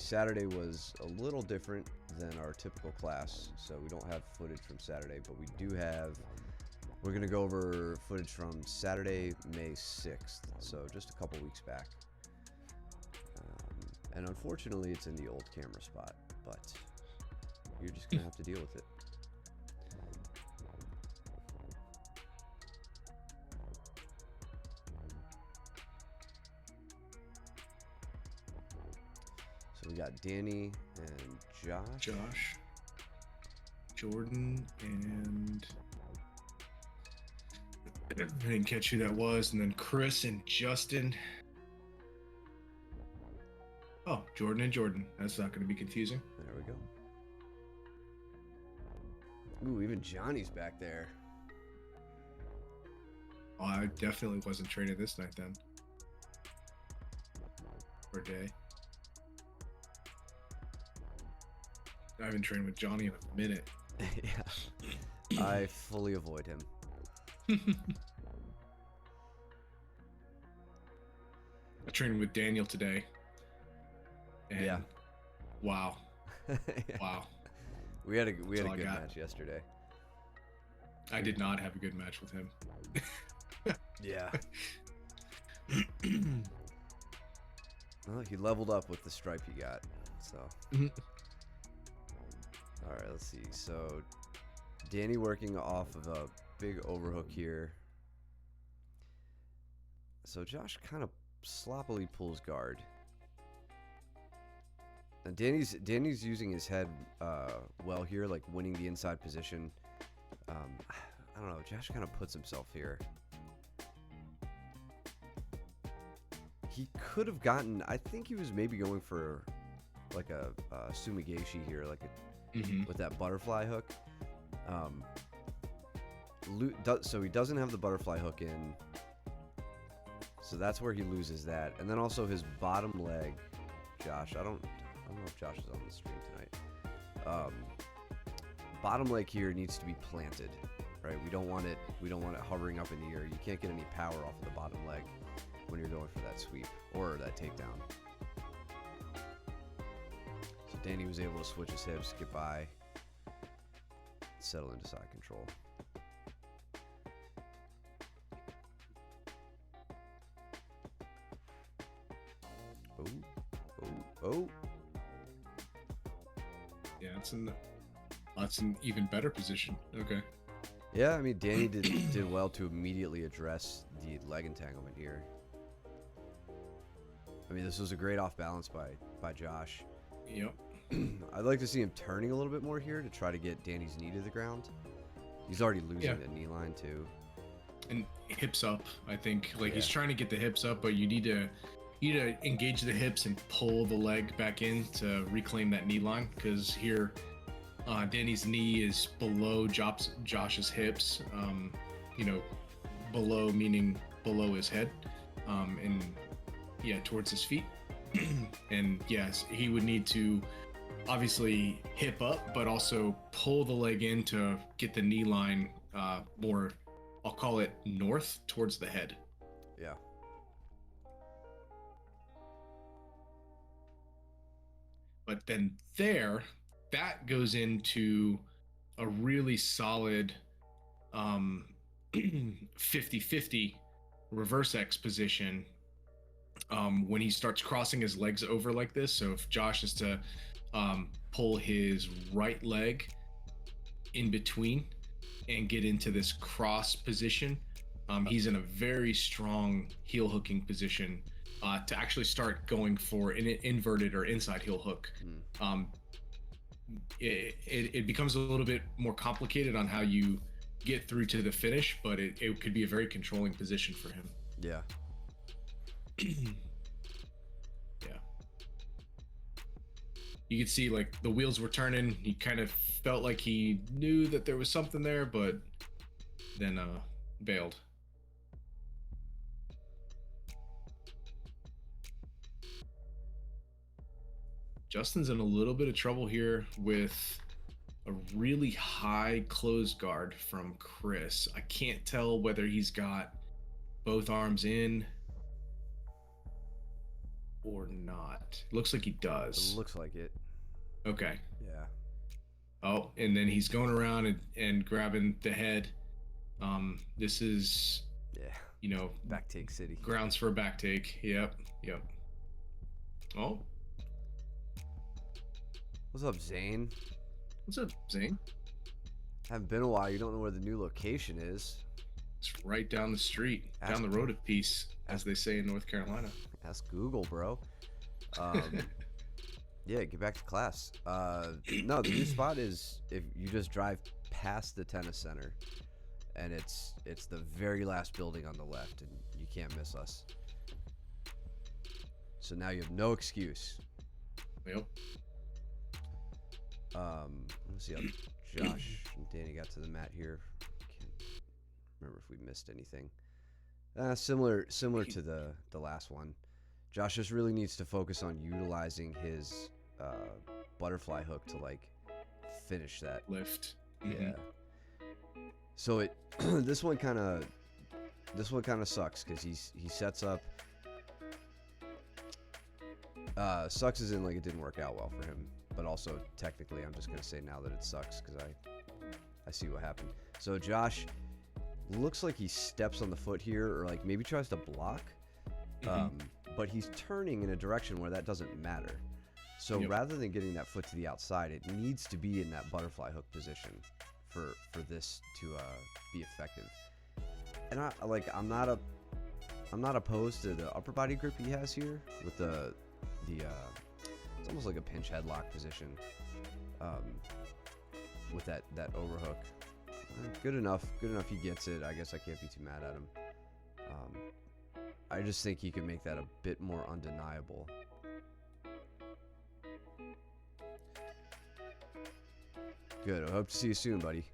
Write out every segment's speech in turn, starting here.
Saturday was a little different than our typical class, so we don't have footage from Saturday, but we do have. We're gonna go over footage from Saturday, May 6th, so just a couple weeks back. And unfortunately, it's in the old camera spot, but you're just gonna have to deal with it. So we got Danny and Josh. Jordan, and I didn't catch who that was, and then Chris and Justin. Oh, Jordan and Jordan. That's not going to be confusing. There we go. Ooh, even Johnny's back there. Oh, I definitely wasn't training this night then. Or day. I haven't trained with Johnny in a minute. Yeah. I fully avoid him. I trained with Daniel today. And yeah. Wow. Yeah. Wow. We had a good match yesterday. I did not have a good match with him. Yeah. Well, he leveled up with the stripe he got. So. All right, let's see. So, Danny working off of a big overhook here. So Josh kind of sloppily pulls guard. And Danny's using his head well here, like winning the inside position. I don't know. Josh kind of puts himself here. He could have gotten. I think he was maybe going for like a sumigashi here, like with that butterfly hook. So he doesn't have the butterfly hook in. So that's where he loses that. And then also his bottom leg, Josh. I don't know if Josh is on the stream tonight. Bottom leg here needs to be planted, right? We don't want it hovering up in the air. You can't get any power off of the bottom leg when you're going for that sweep or that takedown. So Danny was able to switch his hips, get by, settle into side control. Oh. Yeah, that's an even better position. Okay. Yeah, I mean, Danny did well to immediately address the leg entanglement here. I mean, this was a great off balance by Josh. Yep. I'd like to see him turning a little bit more here to try to get Danny's knee to the ground. He's already losing the knee line too. And hips up, I think. Like he's trying to get the hips up, but you need to engage the hips and pull the leg back in to reclaim that knee line, because here Danny's knee is below Josh's hips, below meaning below his head, and towards his feet. And yes, he would need to obviously hip up, but also pull the leg in to get the knee line more, I'll call it north towards the head. Yeah. But then that goes into a really solid 50-50 reverse X position when he starts crossing his legs over like this. So if Josh is to pull his right leg in between and get into this cross position, he's in a very strong heel hooking position to actually start going for an inverted or inside heel hook. It becomes a little bit more complicated on how you get through to the finish, but it could be a very controlling position for him. Yeah. Yeah. You could see like the wheels were turning. He kind of felt like he knew that there was something there, but then bailed. Justin's in a little bit of trouble here with a really high close guard from Chris. I can't tell whether he's got both arms in or not? Looks like he It does. looks like it. Okay. Yeah. Oh, and then he's going around and grabbing the head. This is, Yeah. you know, Back take city. grounds for a back take. Yep. Yep. Oh, What's up, Zane? what's up, Zane? Haven't been a while. You don't know where the new location is. It's right down the street, Ask- down the road a piece, as they say in North Carolina. Ask Google, bro. Yeah, get back to class. No, the new spot is if you just drive past the tennis center, and it's the very last building on the left, and you can't miss us. So now you have no excuse. Yep. Let's see how Josh and Danny got to the mat here. Can't remember if we missed anything. Similar to the last one. Josh just really needs to focus on utilizing his butterfly hook to like finish that Lift. Yeah. So it this one kind of sucks because he sets up. Sucks as in like it didn't work out well for him, but also technically I'm just gonna say now that it sucks because I see what happened. So Josh looks like he steps on the foot here, or like maybe tries to block, but he's turning in a direction where that doesn't matter. So Yep. rather than getting that foot to the outside, it needs to be in that butterfly hook position for this to be effective. And I'm not opposed to the upper body grip he has here with the it's almost like a pinch headlock position with that overhook. Good enough he gets it. I guess I can't be too mad at him. I just think he could make that a bit more undeniable. Good. I hope to see you soon, buddy.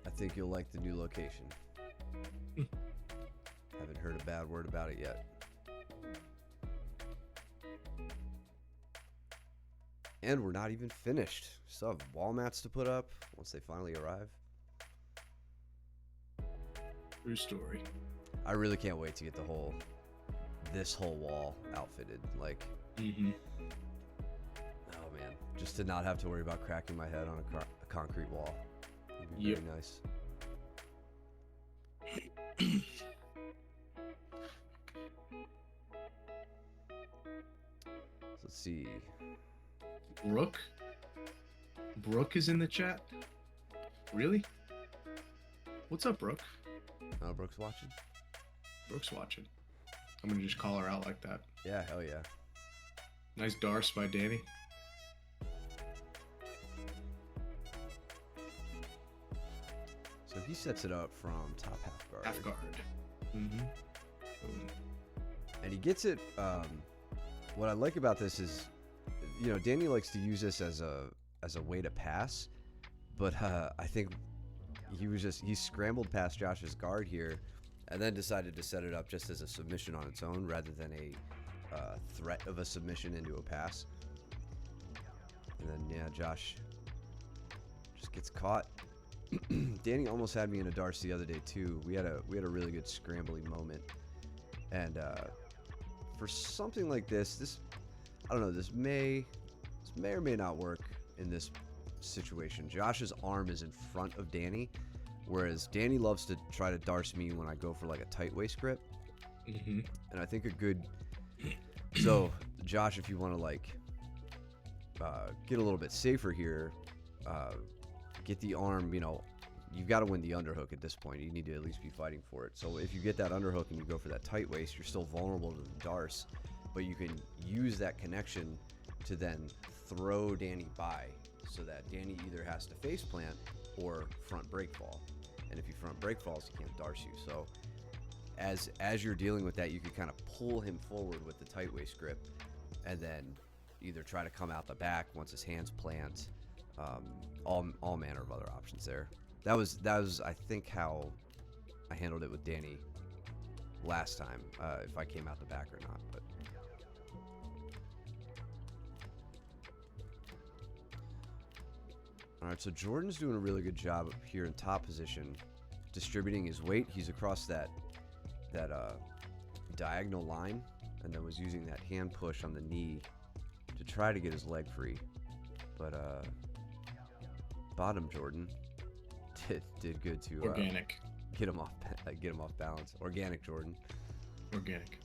I think you'll like the new location. Haven't heard a bad word about it yet. And we're not even finished. Still have wall mats to put up once they finally arrive. True story. I really can't wait to get this whole wall outfitted. Like, oh man, just to not have to worry about cracking my head on a concrete wall. Would be very nice. So let's see. Brooke is in the chat. Really? What's up, Brooke? Oh, Brooke's watching? Brooke's watching. I'm gonna just call her out like that. Yeah, hell yeah. Nice darce by Danny. So he sets it up from top half guard. Half guard. Mm-hmm. And he gets it. What I like about this is, you know, Danny likes to use this as a way to pass, but I think he scrambled past Josh's guard here, and then decided to set it up just as a submission on its own rather than a threat of a submission into a pass. And then yeah, Josh just gets caught. Danny almost had me in a darce the other day too. We had a really good scrambling moment, and for something like this I don't know, this may or may not work in this situation. Josh's arm is in front of Danny, whereas Danny loves to try to darce me when I go for like a tight waist grip. And I think a good so Josh, if you want to like get a little bit safer here, get the arm, you know, you've got to win the underhook at this point. You need to at least be fighting for it. So if you get that underhook and you go for that tight waist, you're still vulnerable to the darce, but you can use that connection to then throw Danny by, so that Danny either has to face plant or front break fall. And if you front break falls, he can't darce you. So as you're dealing with that, you can kind of pull him forward with the tight waist grip, and then either try to come out the back once his hands plant. All manner of other options there. That was I think how I handled it with Danny last time, if I came out the back or not. But All right, so Jordan's doing a really good job here in top position, distributing his weight. He's across that diagonal line, and then was using that hand push on the knee to try to get his leg free. But bottom Jordan did good to Organic. get him off balance. Organic Jordan. Organic.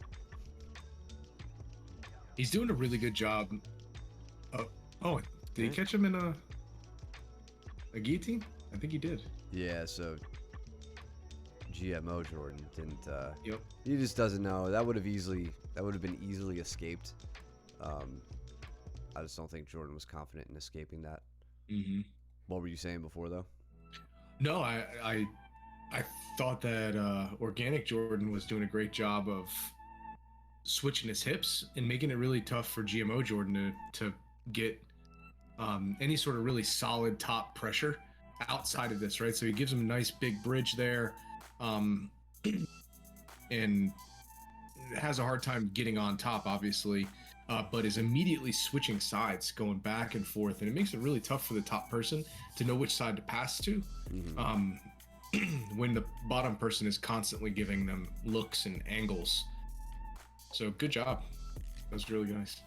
He's doing a really good job. Did he catch him in a guillotine? I think he did. Yeah, so GMO Jordan didn't. Yep. He just doesn't know. That would have been easily escaped. I just don't think Jordan was confident in escaping that. Mm-hmm. What were you saying before, though? No, I thought that Organic Jordan was doing a great job of switching his hips and making it really tough for GMO Jordan to get any sort of really solid top pressure outside of this, right? So he gives him a nice big bridge there, and has a hard time getting on top, obviously, but is immediately switching sides, going back and forth, and it makes it really tough for the top person to know which side to pass to. Mm-hmm. When the bottom person is constantly giving them looks and angles. So good job. That was really nice.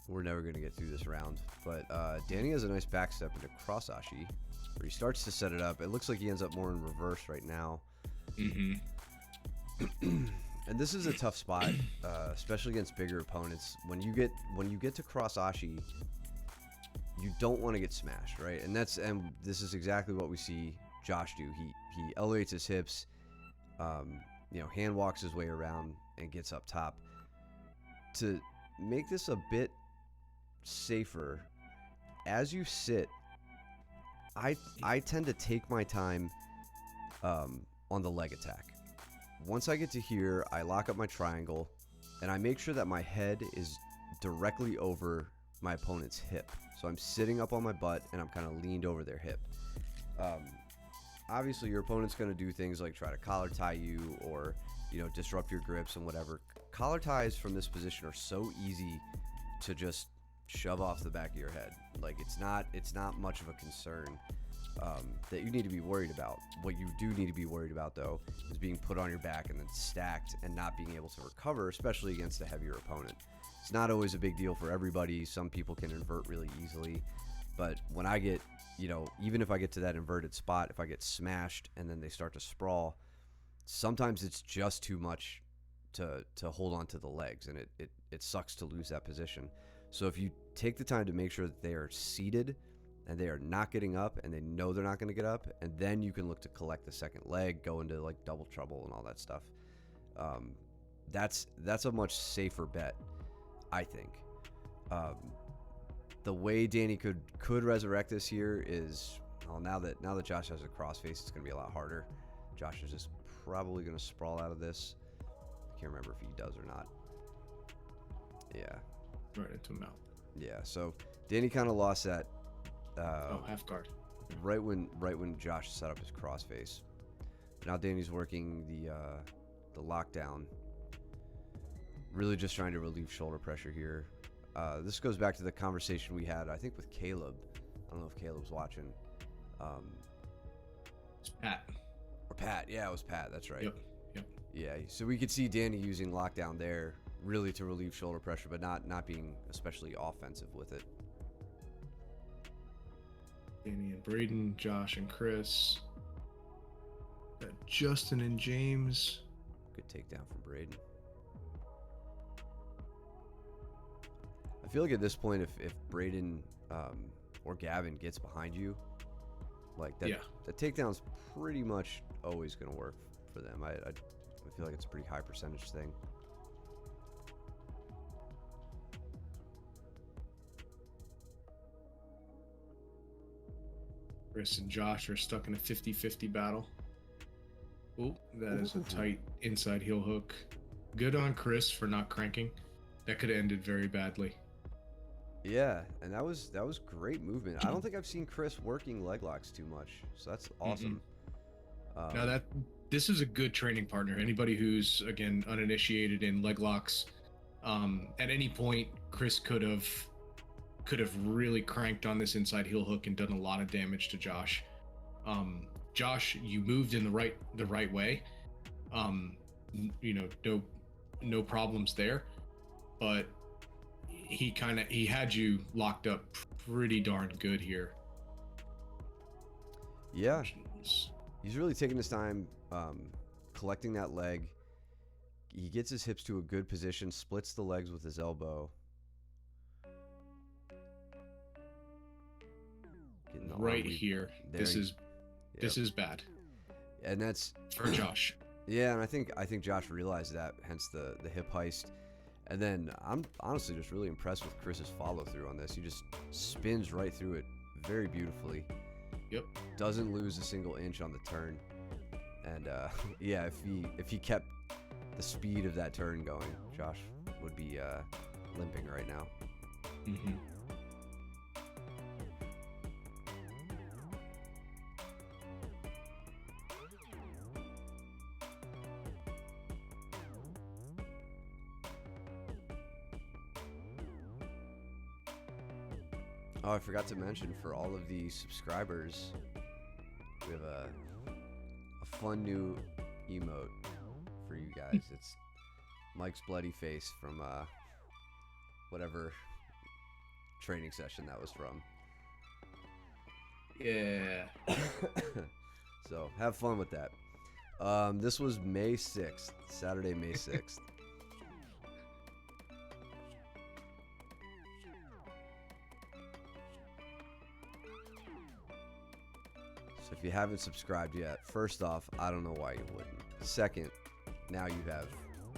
We're never going to get through this round, but Danny has a nice back step into cross ashi, where he starts to set it up. It looks like he ends up more in reverse right now. Mm-hmm. And this is a tough spot, especially against bigger opponents. When you get to cross ashi, you don't want to get smashed, right? And this is exactly what we see Josh do. He elevates his hips, hand walks his way around and gets up top. To make this a bit safer, as you sit, I tend to take my time on the leg attack. Once I get to here, I lock up my triangle, and I make sure that my head is directly over my opponent's hip. So I'm sitting up on my butt, and I'm kind of leaned over their hip. Obviously, your opponent's going to do things like try to collar tie you or, disrupt your grips and whatever. Collar ties from this position are so easy to just shove off the back of your head. Like, it's not much of a concern that you need to be worried about. What you do need to be worried about, though, is being put on your back and then stacked and not being able to recover, especially against a heavier opponent. It's not always a big deal for everybody. Some people can invert really easily, but when I get, even if I get to that inverted spot, if I get smashed and then they start to sprawl, sometimes it's just too much to hold on to the legs, and it sucks to lose that position. So if you take the time to make sure that they are seated and they are not getting up and they know they're not going to get up, and then you can look to collect the second leg, go into like double trouble and all that stuff. That's a much safer bet, I think. The way Danny could resurrect this here is, now that Josh has a crossface, it's going to be a lot harder. Josh is just probably going to sprawl out of this. I can't remember if he does or not. Yeah. Right into mouth. Yeah, so Danny kind of lost that. Half guard. Right when Josh set up his crossface. Now Danny's working the lockdown. Really just trying to relieve shoulder pressure here. This goes back to the conversation we had, I think, with Caleb. I don't know if Caleb's watching. It's Pat. Or Pat. Yeah, it was Pat. That's right. Yep. Yeah, so we could see Danny using lockdown there, really to relieve shoulder pressure, but not being especially offensive with it. Danny and Braden, Josh and Chris. Justin and James. Good takedown from Braden. I feel like at this point, if Braden or Gavin gets behind you, like that, the takedown's pretty much always going to work for them. I feel like it's a pretty high percentage thing. Chris and Josh are stuck in a 50-50 battle. Oh, that is a tight inside heel hook. Good on Chris for not cranking. That could have ended very badly. Yeah, and that was great movement. I don't think I've seen Chris working leg locks too much, so that's awesome. Now this is a good training partner. Anybody who's, again, uninitiated in leg locks, at any point Chris could have could have really cranked on this inside heel hook and done a lot of damage to Josh. Josh, you moved in the right way. No problems there, but he had you locked up pretty darn good here. Yeah, he's really taking his time collecting that leg. He gets his hips to a good position, splits the legs with his elbow. Right here. This is bad. And that's for Josh. Yeah, and I think Josh realized that, hence the hip heist. And then I'm honestly just really impressed with Chris's follow through on this. He just spins right through it very beautifully. Yep. Doesn't lose a single inch on the turn. And yeah, if he kept the speed of that turn going, Josh would be limping right now. Mm-hmm. Oh, I forgot to mention, for all of the subscribers, we have a fun new emote for you guys. It's Mike's bloody face from whatever training session that was from. Yeah. So have fun with that. This was May 6th, Saturday, May 6th. So if you haven't subscribed yet, first off, I don't know why you wouldn't. Second, now you have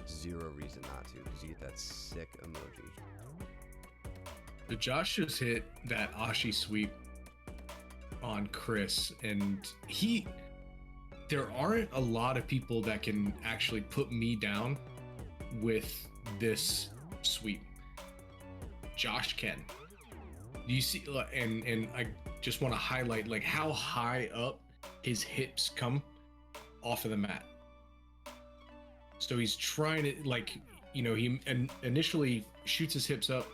zero reason not to, because you get that sick emoji. So Josh just hit that Ashi sweep on Chris, and there aren't a lot of people that can actually put me down with this sweep. Josh can. You see, and I just want to highlight like how high up his hips come off of the mat. So he's trying to, like, he initially shoots his hips up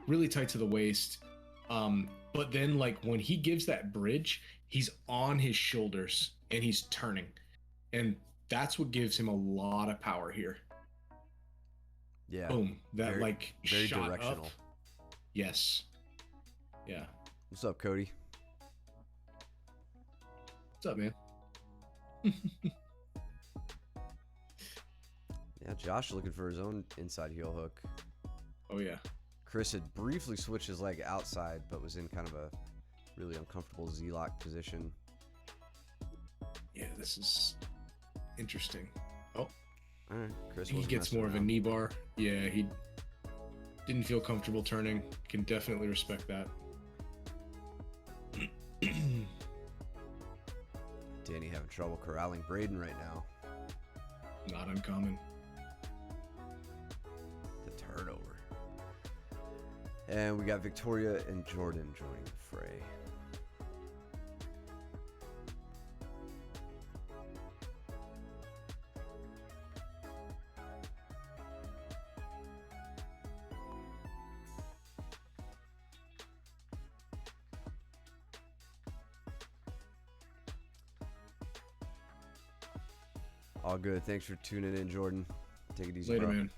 really tight to the waist, but then like when he gives that bridge, he's on his shoulders and he's turning, and that's what gives him a lot of power here. Yeah. Boom. That very shot directional. Up. Yes. Yeah. What's up, Cody? What's up, man? Yeah, Josh looking for his own inside heel hook. Oh yeah. Chris had briefly switched his leg outside, but was in kind of a really uncomfortable Z-lock position. Yeah, this is interesting. Oh, all right. Chris he gets more of a knee bar. Yeah, he didn't feel comfortable turning. Can definitely respect that. Danny having trouble corralling Braden right now. Not uncommon. The turnover. And we got Victoria and Jordan joining the fray. All good. Thanks for tuning in, Jordan. Take it easy, later, bro. Man.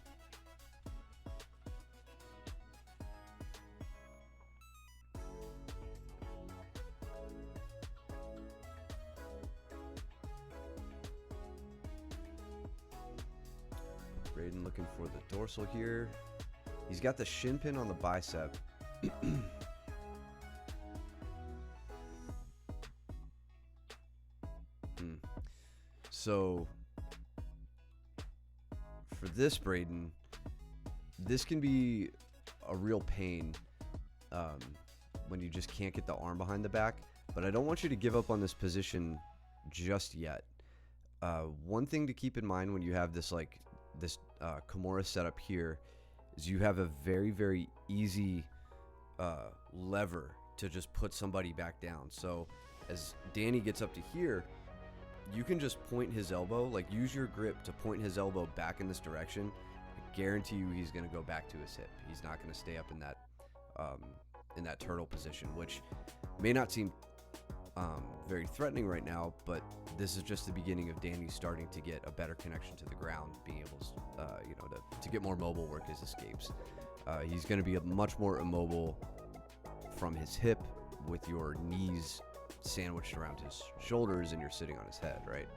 Braden looking for the dorsal here. He's got the shin pin on the bicep. So for this Braden, this can be a real pain when you just can't get the arm behind the back. But I don't want you to give up on this position just yet. One thing to keep in mind when you have this Kimura setup here is you have a very, very easy lever to just put somebody back down. So as Danny gets up to here, you can just point his elbow, like use your grip to point his elbow back in this direction. I guarantee you he's going to go back to his hip. He's not going to stay up in that in that turtle position, which may not seem very threatening right now, but this is just the beginning of Danny starting to get a better connection to the ground, being able to get more mobile, work his escapes. He's going to be much more immobile from his hip with your knees sandwiched around his shoulders and you're sitting on his head, right?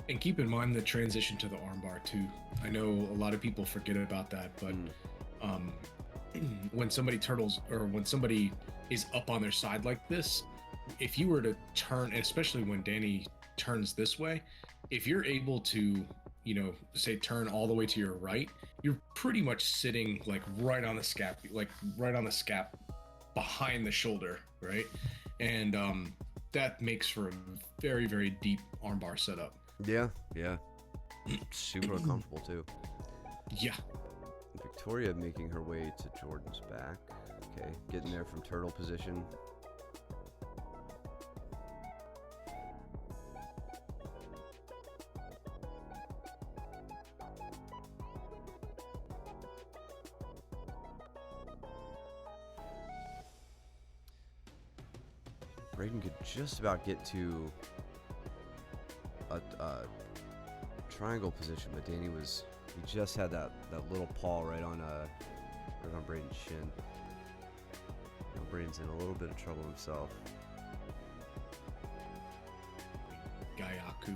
And keep in mind the transition to the armbar too. I know a lot of people forget about that, but when somebody turtles or when somebody is up on their side like this, if you were to turn, and especially when Danny turns this way, if you're able to, say turn all the way to your right, you're pretty much sitting like right on the scap behind the shoulder, right? And that makes for a very, very deep armbar setup. Yeah. Super uncomfortable too. Yeah. Victoria making her way to Jordan's back. Okay, getting there from turtle position. Braden could just about get to a triangle position, but Danny he just had that little paw right on Braden's shin. Now Braden's in a little bit of trouble himself. Gyaku.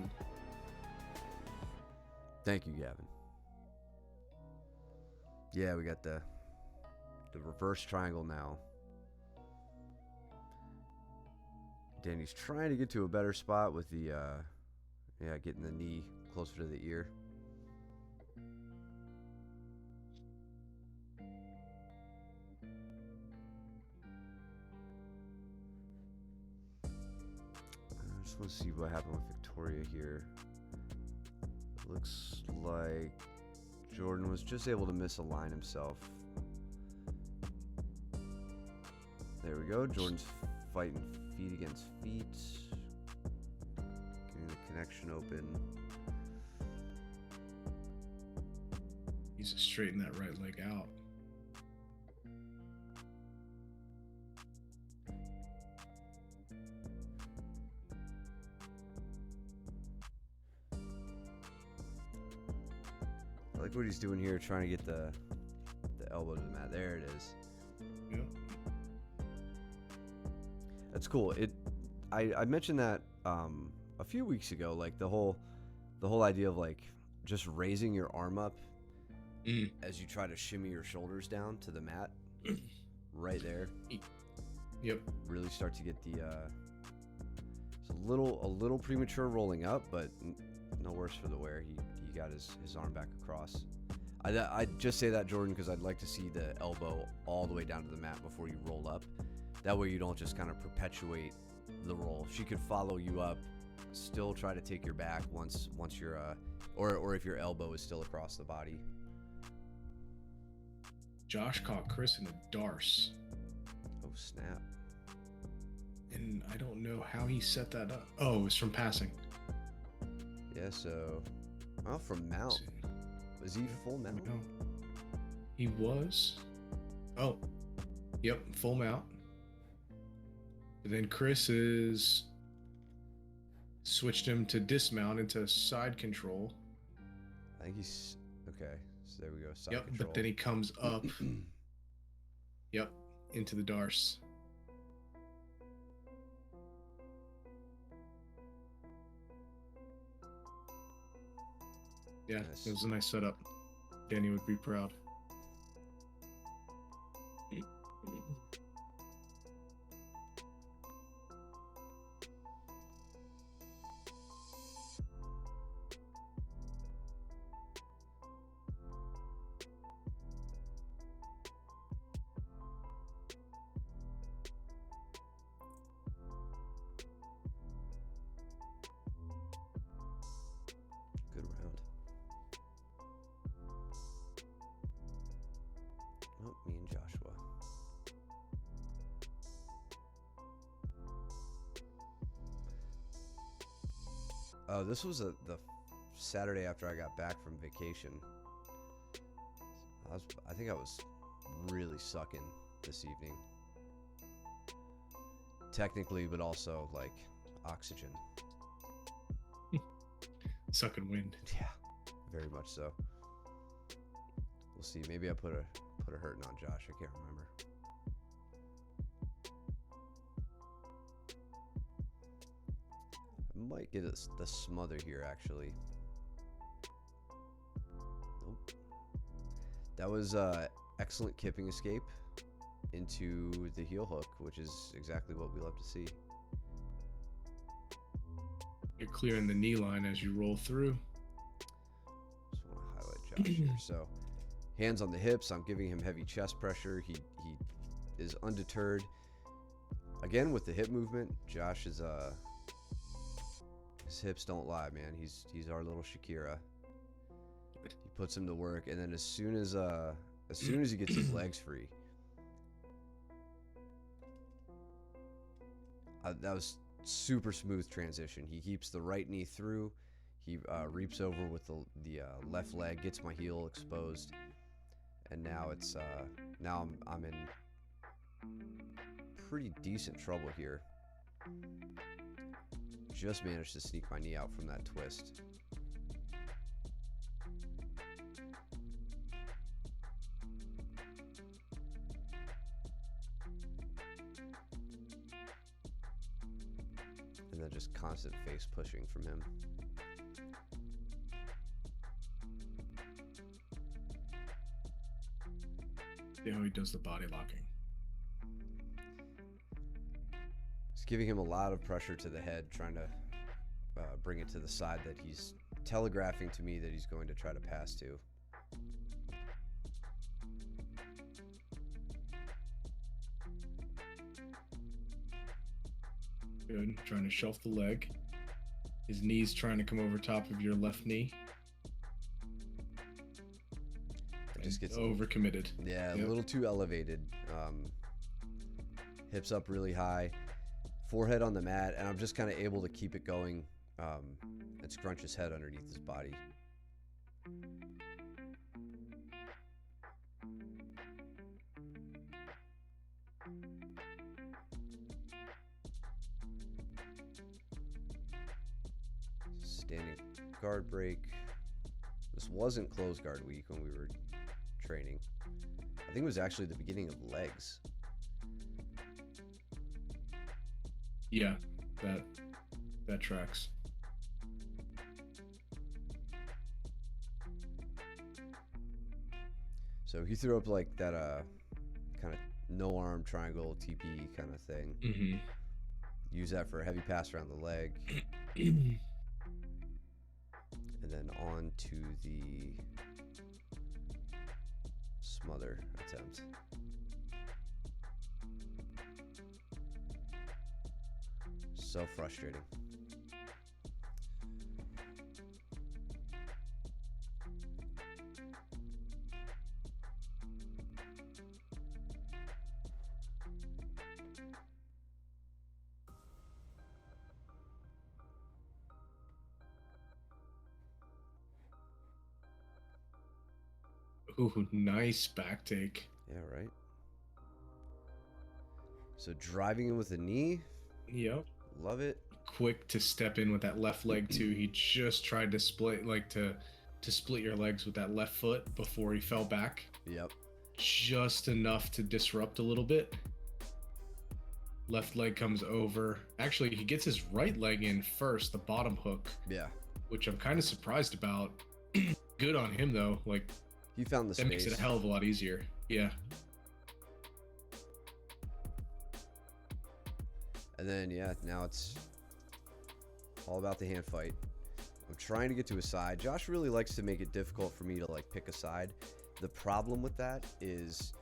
Thank you, Gavin. Yeah, we got the reverse triangle now. Danny's trying to get to a better spot with the getting the knee closer to the ear. I just want to see what happened with Victoria here. It looks like Jordan was just able to misalign himself. There we go. Jordan's fighting feet against feet. Getting the connection open. Needs to straighten that right leg out. I like what he's doing here, trying to get the elbow to the mat. There it is. Yeah. That's cool. I mentioned that a few weeks ago, like the whole idea of like just raising your arm up as you try to shimmy your shoulders down to the mat, right there. Yep. Really start to get the it's a little premature rolling up, but no worse for the wear. He got his arm back across. I just say that, Jordan, because I'd like to see the elbow all the way down to the mat before you roll up. That way you don't just kind of perpetuate the roll. She could follow you up, still try to take your back once you're or if your elbow is still across the body. Josh caught Chris in a darce. Oh snap. And I don't know how he set that up. Oh, it was from passing. Yeah, so from mount. Was he full mount? No. He was. Oh. Yep, full mount. And then Chris is switched him to dismount into side control. I think he's okay. So there we go. Side Yep, control. but then he comes up. Yep, into the darce. Yeah, Nice. It was a nice setup. Danny would be proud. Good round. Oh, me and Joshua. Oh, this was the Saturday after I got back from vacation. I think I was really sucking this evening. Technically, but also like oxygen. Sucking wind. Yeah, very much so. We'll see. Maybe I put a hurting on Josh. I can't remember. I might get the smother here, actually. Nope. That was excellent kipping escape into the heel hook, which is exactly what we love to see. You're clearing the knee line as you roll through. Just want to highlight Josh here. So, hands on the hips. I'm giving him heavy chest pressure. He is undeterred. Again with the hip movement. Josh is his hips don't lie, man. He's our little Shakira. He puts him to work, and then as soon as he gets his legs free, that was super smooth transition. He keeps the right knee through. He reaps over with the left leg, gets my heel exposed, and now it's now I'm in pretty decent trouble here. Just managed to sneak my knee out from that twist. And then just constant face pushing from him. See how he does the body locking. It's giving him a lot of pressure to the head, trying to bring it to the side that he's telegraphing to me that he's going to try to pass to. Good. Trying to shelf the leg. His knee's trying to come over top of your left knee. It just gets overcommitted. Yeah, Yep. a little too elevated. Hips up really high, forehead on the mat, and I'm just kind of able to keep it going and scrunch his head underneath his body. Standing guard break. This wasn't closed guard week when we were training. I think it was actually the beginning of legs. Yeah, that tracks. So he threw up like that kind of no arm triangle TP kind of thing. Mm-hmm. Use that for a heavy pass around the leg. And then on to the smother attempt. So frustrating. Ooh, nice back take. Yeah, right. So driving in with the knee. Yep. Love it. Quick to step in with that left leg too. He just tried to split, like to split your legs with that left foot before he fell back. Yep. Just enough to disrupt a little bit. Left leg comes over. Actually, he gets his right leg in first, the bottom hook, Yeah. which I'm kind of surprised about. Good on him though. Like He found the that makes space. it a hell of a lot easier. Yeah. And then, yeah, now it's all about the hand fight. I'm trying to get to his side. Josh really likes to make it difficult for me to like pick a side. The problem with that is,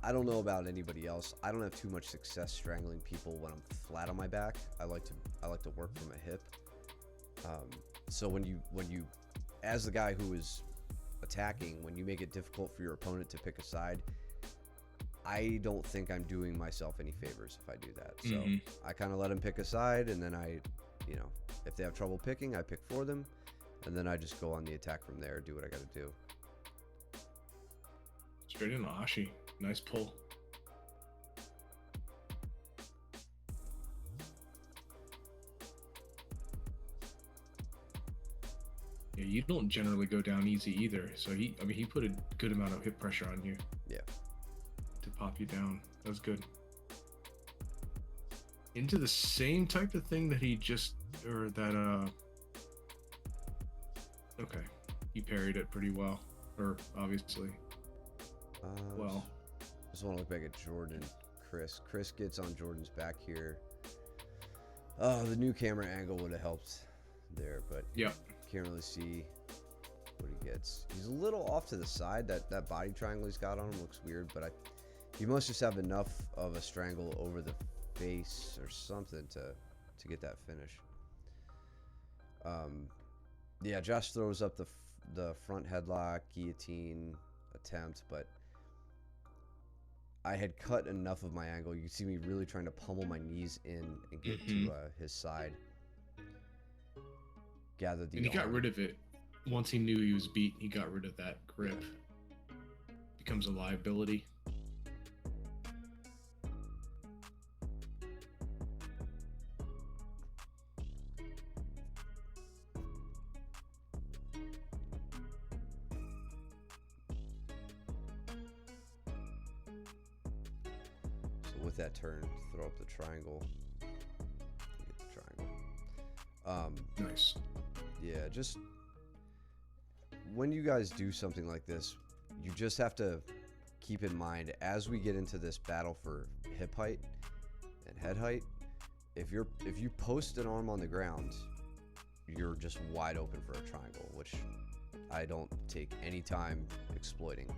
I don't know about anybody else. I don't have too much success strangling people when I'm flat on my back. I like to work from a hip. So when you, as the guy who is attacking, when you make it difficult for your opponent to pick a side, I don't think I'm doing myself any favors if I do that. So I kind of let him pick a side, and then I you know, if they have trouble picking, I pick for them, and then I just go on the attack from there, do what I got to do. Straight into Ashi. Nice pull. Yeah, you don't generally go down easy either. So he put a good amount of hit pressure on you. Yeah. To pop you down. That was good. Into the same type of thing that he just, or that, okay. He parried it pretty well. Or, obviously. Well. Just want to look back at Jordan. Chris. Chris gets on Jordan's back here. The new camera angle would have helped there, but yep. Can't really see what he gets. He's a little off to the side. That body triangle he's got on him looks weird, but he must just have enough of a strangle over the face or something to get that finish. Yeah, Josh throws up the front headlock guillotine attempt, but I had cut enough of my angle. You can see me really trying to pummel my knees in and get to his side. Gather the and he got rid of it once he knew he was beat. He got rid of that grip. Becomes a liability. So with that turn, throw up the triangle. Get the triangle. Nice. Yeah, just when you guys do something like this, you just have to keep in mind as we get into this battle for hip height and head height, if you post an arm on the ground, you're just wide open for a triangle, which I don't take any time exploiting.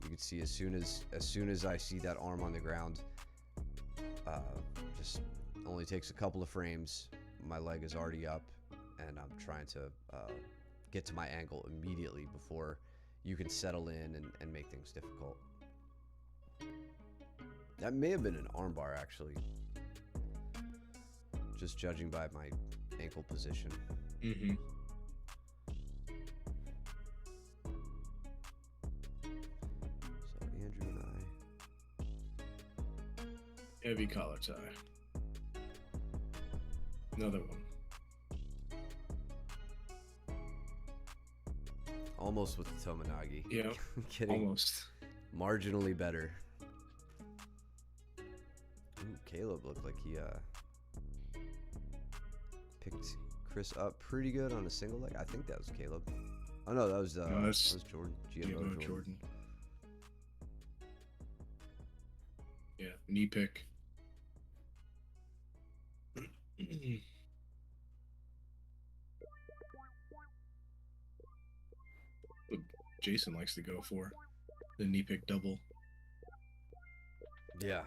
You can see as soon as I see that arm on the ground, just only takes a couple of frames, my leg is already up, and I'm trying to get to my angle immediately before you can settle in and make things difficult. That may have been an armbar, actually. Just judging by my ankle position. Mm-hmm. So Andrew and I... Heavy collar tie. Another one. Almost with the Tomonagi. Yeah, Kidding. almost. Marginally better. Ooh, Caleb looked like he picked Chris up pretty good on a single leg. I think that was Caleb. Oh no, that was Jordan. GMO Jordan. Yeah, knee pick. What Jason likes to go for the knee pick double. Yeah.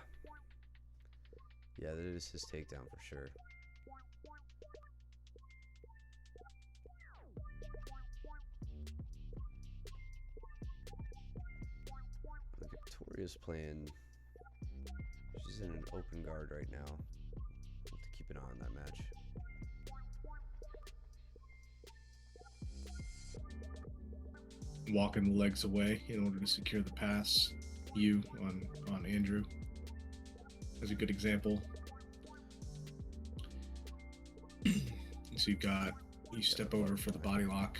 Yeah, that is his takedown for sure. Look, Victoria's playing. She's in an open guard right now. Have to keep an eye on that match. Walking the legs away in order to secure the pass. You on Andrew. That's a good example. So you step over for the body lock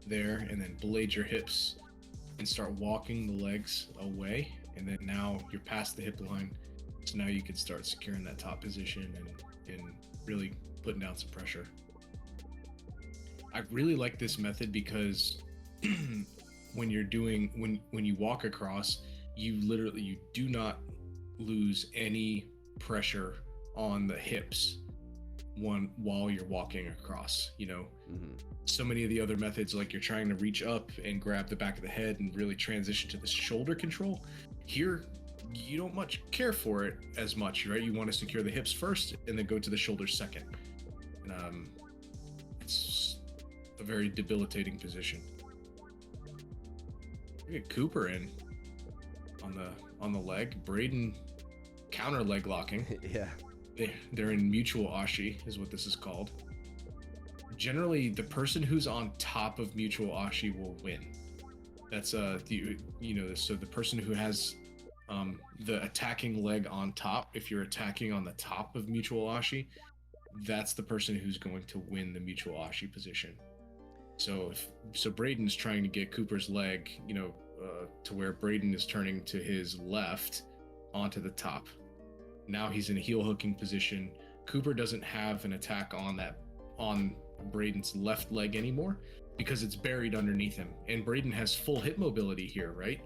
there, and then blade your hips and start walking the legs away, and then now you're past the hip line, so now you can start securing that top position and really putting down some pressure. I really like this method because when you walk across, you do not lose any pressure on the hips while you're walking across. So many of the other methods, like you're trying to reach up and grab the back of the head and really transition to the shoulder control. Here you don't much care for it as much, right? You want to secure the hips first and then go to the shoulders second. It's a very debilitating position. We get Cooper in on the leg. Braden counter leg locking. Yeah. they're in mutual ashi, is what this is called. Generally, the person who's on top of mutual ashi will win. That's so the person who has the attacking leg on top. If you're attacking on the top of mutual ashi, that's the person who's going to win the mutual ashi position. So Braden's trying to get Cooper's leg, to where Braden is turning to his left onto the top. Now he's in a heel hooking position. Cooper doesn't have an attack on Braden's left leg anymore because it's buried underneath him. And Braden has full hip mobility here, right?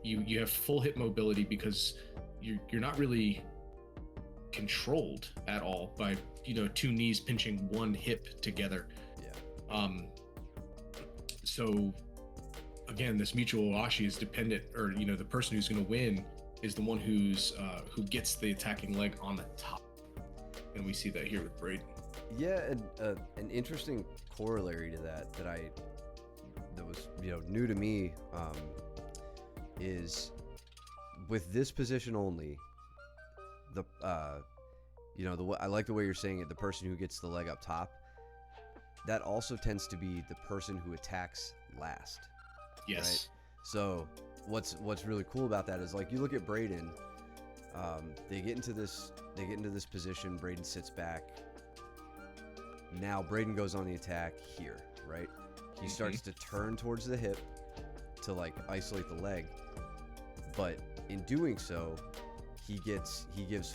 Mm-hmm. You have full hip mobility because you're not really controlled at all by two knees pinching one hip together. Yeah. So again, this mutual ashi is dependent, or the person who's going to win is the one who gets the attacking leg on the top, and we see that here with Braden. Yeah, and an interesting corollary to that was new to me is with this position only. I like the way you're saying it. The person who gets the leg up top, that also tends to be the person who attacks last. Yes. Right? So what's really cool about that is, like, you look at Braden. They get into this position. Braden sits back. Now Braden goes on the attack here, right? He starts to turn towards the hip to isolate the leg, but in doing so, he gives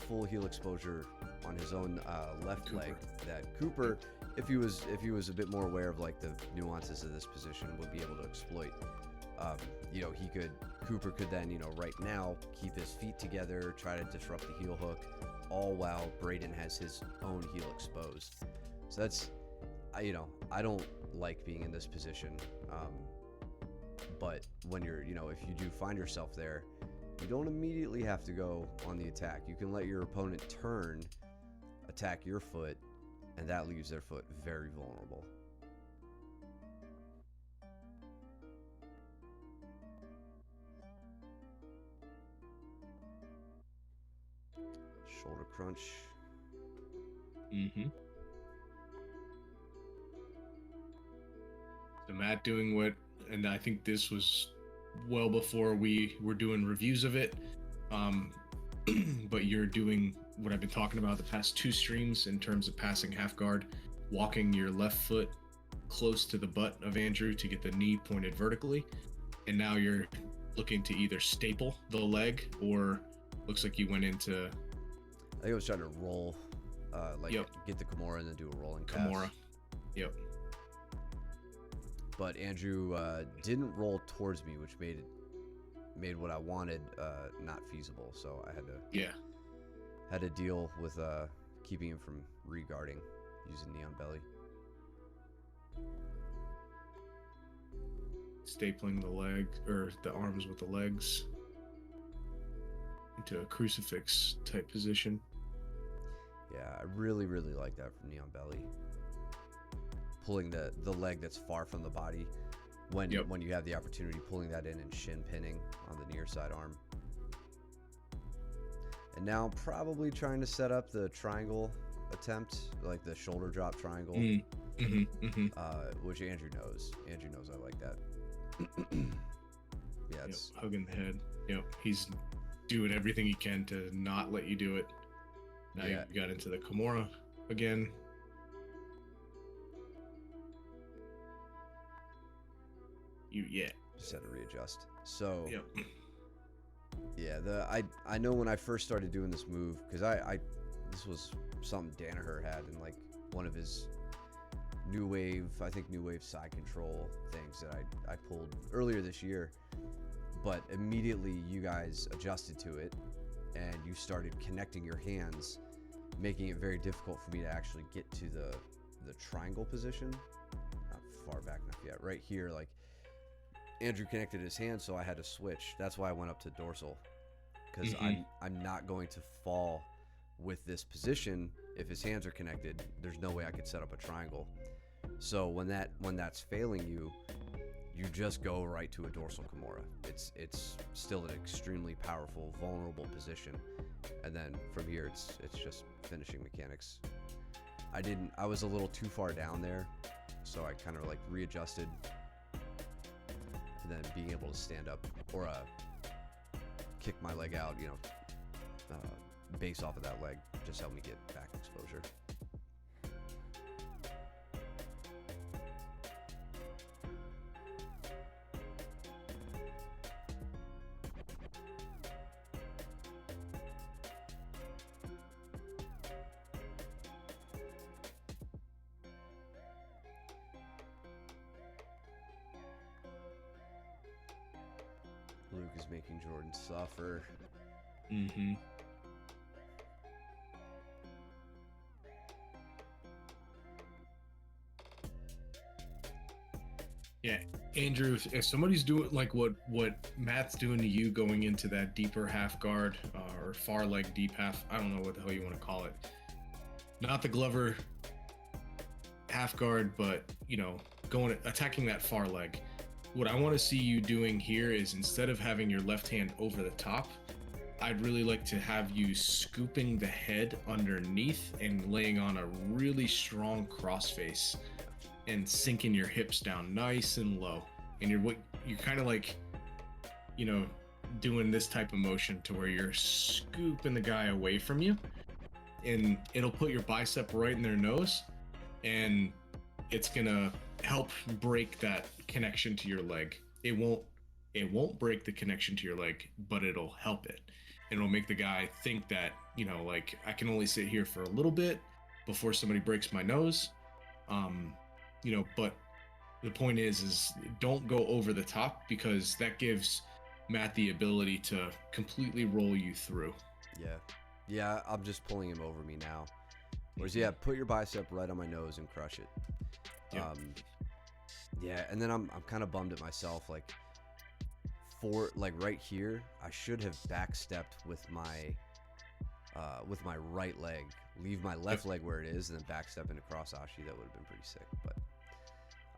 full heel exposure on his own left leg. That Cooper, if he was a bit more aware of the nuances of this position, would be able to exploit. Cooper could then right now keep his feet together, try to disrupt the heel hook, all while Braden has his own heel exposed. So that's, I don't like being in this position. But when you're, if you do find yourself there, you don't immediately have to go on the attack. You can let your opponent turn, attack your foot, and that leaves their foot very vulnerable. Shoulder crunch. Mm-hmm. So Matt doing and I think this was well before we were doing reviews of it, but you're doing what I've been talking about the past two streams in terms of passing half guard, walking your left foot close to the butt of Andrew to get the knee pointed vertically, and now you're looking to either staple the leg, or looks like you went into, I think I was trying to roll, get the Kimura and then do a rolling pass. Kimura. Yep. But Andrew didn't roll towards me, which made what I wanted not feasible. So I had to deal with keeping him from re-guarding using Neon Belly. Stapling the leg, or the arms with the legs into a crucifix type position. Yeah, I really, really like that from Neon Belly. Pulling the leg that's far from the body when you have the opportunity, pulling that in and shin pinning on the near side arm. And now probably trying to set up the triangle attempt, like the shoulder drop triangle, which Andrew knows. Andrew knows I like that. Yeah, it's hugging the head. He's doing everything he can to not let you do it. Now you got into the Kimura again. Just had to readjust. So I know when I first started doing this move, because this was something Danaher had in one of his new wave side control things that I pulled earlier this year, but immediately you guys adjusted to it and you started connecting your hands, making it very difficult for me to actually get to the triangle position. Not far back enough yet. Right here, Andrew connected his hand, so I had to switch. That's why I went up to dorsal, because I'm not going to fall with this position if his hands are connected. There's no way I could set up a triangle. So when that's failing you, you just go right to a dorsal Kimura. It's still an extremely powerful, vulnerable position, and then from here it's just finishing mechanics. I was a little too far down there, so I kind of like readjusted, and then being able to stand up or kick my leg out, base off of that leg just helped me get back exposure. Luke is making Jordan suffer. Mm-hmm. Yeah, Andrew, if somebody's doing like what Matt's doing to you, going into that deeper half guard or far leg deep half, I don't know what the hell you want to call it. Not the Glover half guard, but going attacking that far leg. What I want to see you doing here is, instead of having your left hand over the top, I'd really like to have you scooping the head underneath and laying on a really strong crossface and sinking your hips down nice and low. And you're kind of like, doing this type of motion to where you're scooping the guy away from you, and it'll put your bicep right in their nose, and it's gonna help break that connection to your leg. It won't break the connection to your leg, but it'll help it. And it'll make the guy think that, like, I can only sit here for a little bit before somebody breaks my nose. But the point is don't go over the top, because that gives Matt the ability to completely roll you through. Yeah, I'm just pulling him over me now. Whereas, yeah, put your bicep right on my nose and crush it. Yeah, and then I'm kind of bummed at myself, like, for like right here, I should have backstepped with my right leg, leave my left leg where it is, and then backstep into cross ashi. That would have been pretty sick, but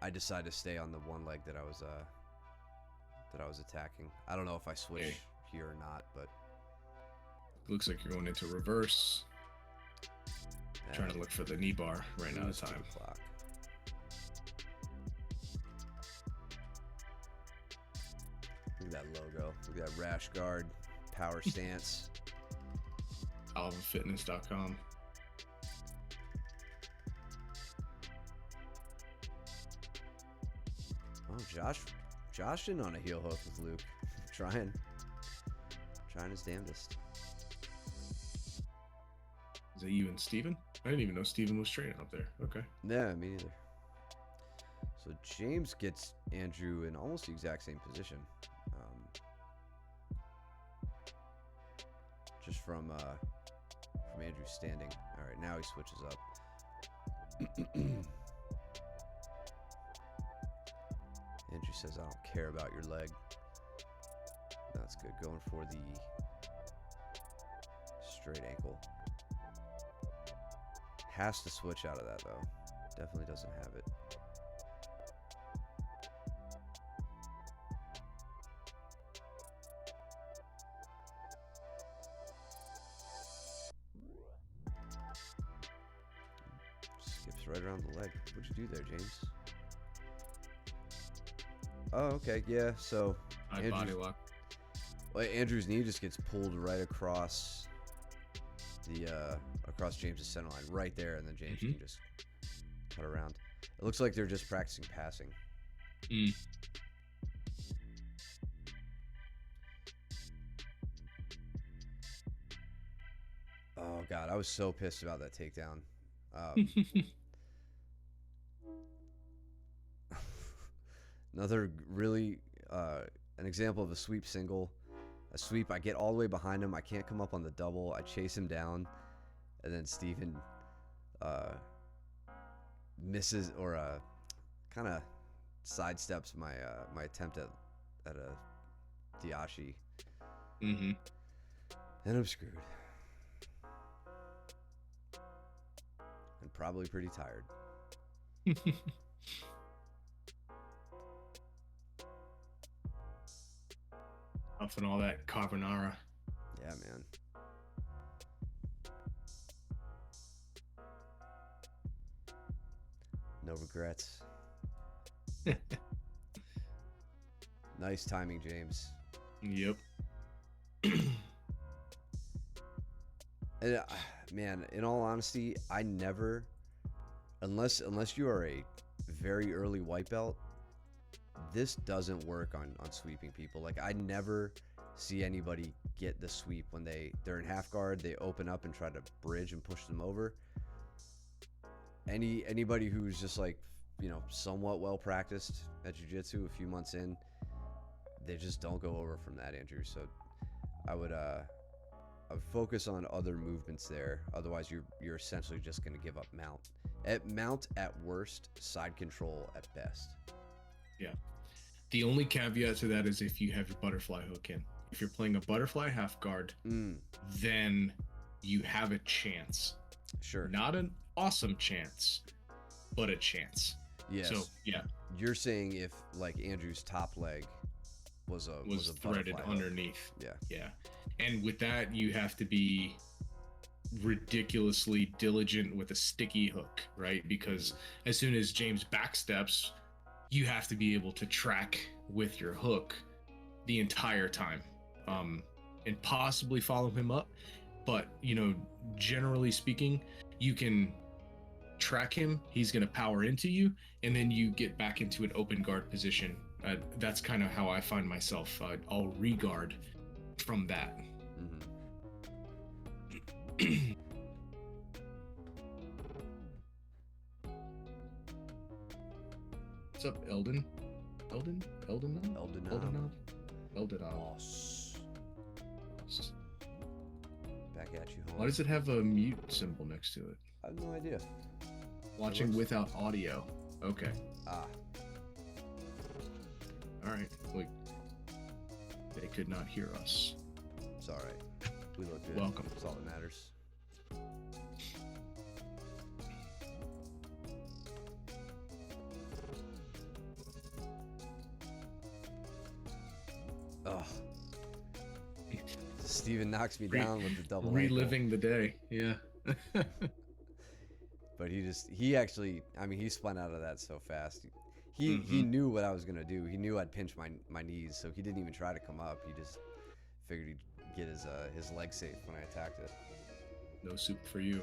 I decided to stay on the one leg that I was attacking. I don't know if I switch here or not, but looks like you're going into reverse. Trying to look for the knee bar right now. Time. Clock. Look at that logo. Look at that rash guard, power stance. AlvaFitness.com. Oh, Josh in on a heel hook with Luke. trying his damnedest. Is that you and Steven? I didn't even know Steven was training up there. Okay. Yeah, me neither. So James gets Andrew in almost the exact same position. Just from Andrew standing. All right, now he switches up. Andrew says, "I don't care about your leg." That's good. Going for the straight ankle. Has to switch out of that, though. Definitely doesn't have it. Skips right around the leg. What'd you do there, James? Oh, okay. Yeah, so Body lock. Well, Andrew's knee just gets pulled right across across James's center line, right there, and then James can just cut around. It looks like they're just practicing passing. Oh God, I was so pissed about that takedown. Another really an example of a sweep single. A sweep, I get all the way behind him. I can't come up on the double. I chase him down, and then Steven misses or kind of sidesteps my my attempt at a Diashi. And I'm screwed. And probably pretty tired. Up and all that carbonara. Yeah, man. No regrets. Nice timing, James. Yep. And man, in all honesty, I never, unless you are a very early white belt, this doesn't work on sweeping people. Like, I never see anybody get the sweep when they're in half guard. They open up and try to bridge and push them over. Anybody who's just like, you know, somewhat well practiced at jiu-jitsu a few months in, they just don't go over from that, Andrew. So I would focus on other movements there. Otherwise, you're essentially just going to give up mount at worst, side control at best. Yeah. The only caveat to that is if you have your butterfly hook in. If you're playing a butterfly half guard, then you have a chance. Sure. Not an awesome chance, but a chance. Yes. So yeah, you're saying if like Andrew's top leg was a threaded hook. underneath. Yeah. Yeah. And with that, you have to be ridiculously diligent with a sticky hook, right? Because as soon as James backsteps, you have to be able to track with your hook the entire time, and possibly follow him up. But, you know, generally speaking, you can track him, he's going to power into you, and then you get back into an open guard position. That's kind of how I find myself. I'll regard from that. Mm-hmm. What's up, Eldon? Eldon? Boss. Back at you, home. Why does it have a mute symbol next to it? I have no idea. Watching without audio. Okay. Ah. All right. Wait. They could not hear us. It's all right. We look good. Welcome. That's all that matters. Oh. Steven knocks me down with the double reliving the day. Yeah. But he actually, I mean, he spun out of that so fast. He knew what I was gonna do. He knew I'd pinch my knees, so he didn't even try to come up. He just figured he'd get his leg safe when I attacked it. No soup for you.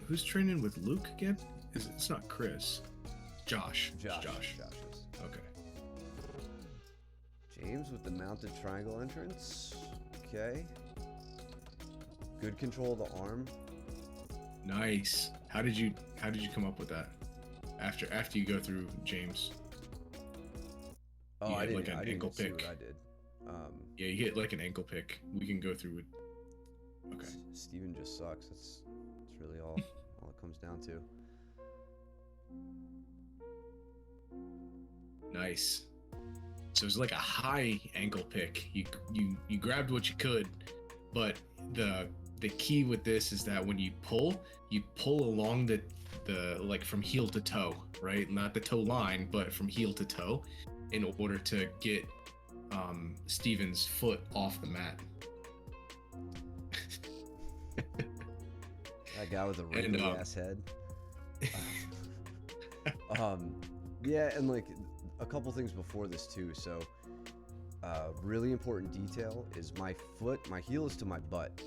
Who's training with Luke again? It's not Chris. Josh. Josh is. Okay. James with the mounted triangle entrance. Okay. Good control of the arm. Nice. How did you come up with that? After you go through James. Oh, I didn't. Like an ankle see pick. what I did. Yeah, you hit like an ankle pick. We can go through it. Okay. Steven just sucks. That's really all it comes down to. Nice. So it's like a high ankle pick. You grabbed what you could, but the key with this is that when you pull along the like from heel to toe, right? Not the toe line, but from heel to toe, in order to get Steven's foot off the mat. That guy with a wrinkly ass head. Yeah, and like a couple things before this too. So, really important detail is my heel is to my butt.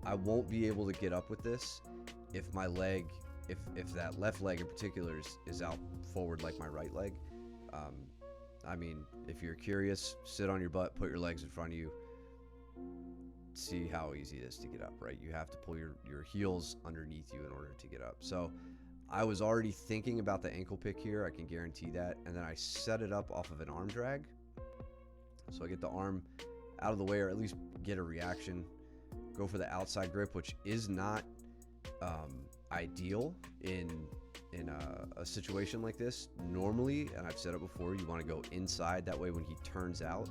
I won't be able to get up with this if my leg, if that left leg in particular is out forward like my right leg. I mean, if you're curious, sit on your butt, put your legs in front of you, see how easy it is to get up, right? You have to pull your heels underneath you in order to get up. So I was already thinking about the ankle pick here, I can guarantee that, and then I set it up off of an arm drag. So I get the arm out of the way, or at least get a reaction, go for the outside grip, which is not ideal in a situation like this. Normally, and I've said it before, you want to go inside, that way when he turns out,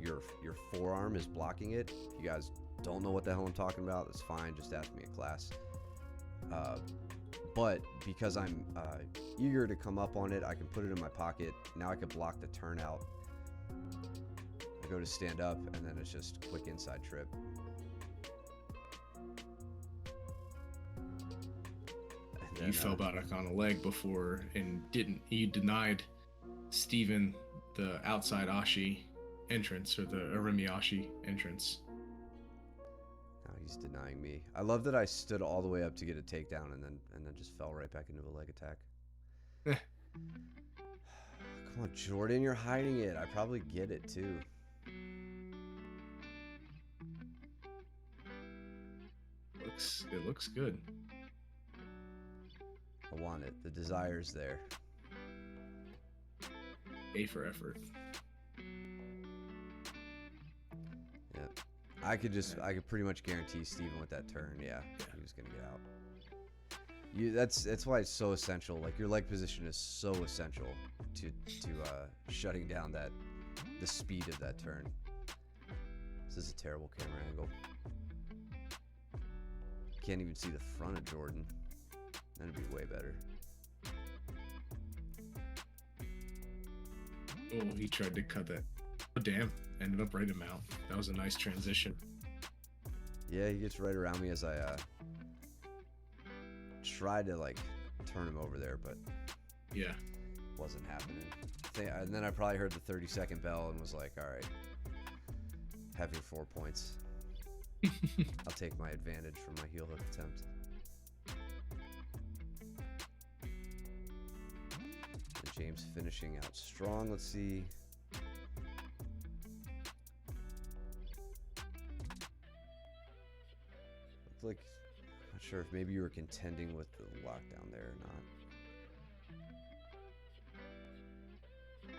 your forearm is blocking it. If you guys don't know what the hell I'm talking about, that's fine. Just ask me in class. But because I'm eager to come up on it, I can put it in my pocket. Now I can block the turnout. I go to stand up, and then it's just quick inside trip. You fell back on a leg before and you denied Steven the outside Ashi entrance, or the Arimi Ashi entrance. Now he's denying me. I love that I stood all the way up to get a takedown and then just fell right back into a leg attack. Come on, Jordan, you're hiding it. I probably get it too. It looks good. I want it. The desire's there. A for effort. Yep. I could pretty much guarantee Steven with that turn. Yeah, he was gonna get out. That's why it's so essential. Like, your leg position is so essential to shutting down the speed of that turn. This is a terrible camera angle. Can't even see the front of Jordan. That'd be way better. Oh, he tried to cut that. Oh, damn. Ended up right in mount. That was a nice transition. Yeah, he gets right around me as I tried to, like, turn him over there, but yeah, wasn't happening. And then I probably heard the 30-second bell and was like, all right, have your 4 points. I'll take my advantage from my heel hook attempt. And James finishing out strong. Let's see. Looked like, I'm not sure if maybe you were contending with the lockdown there or not.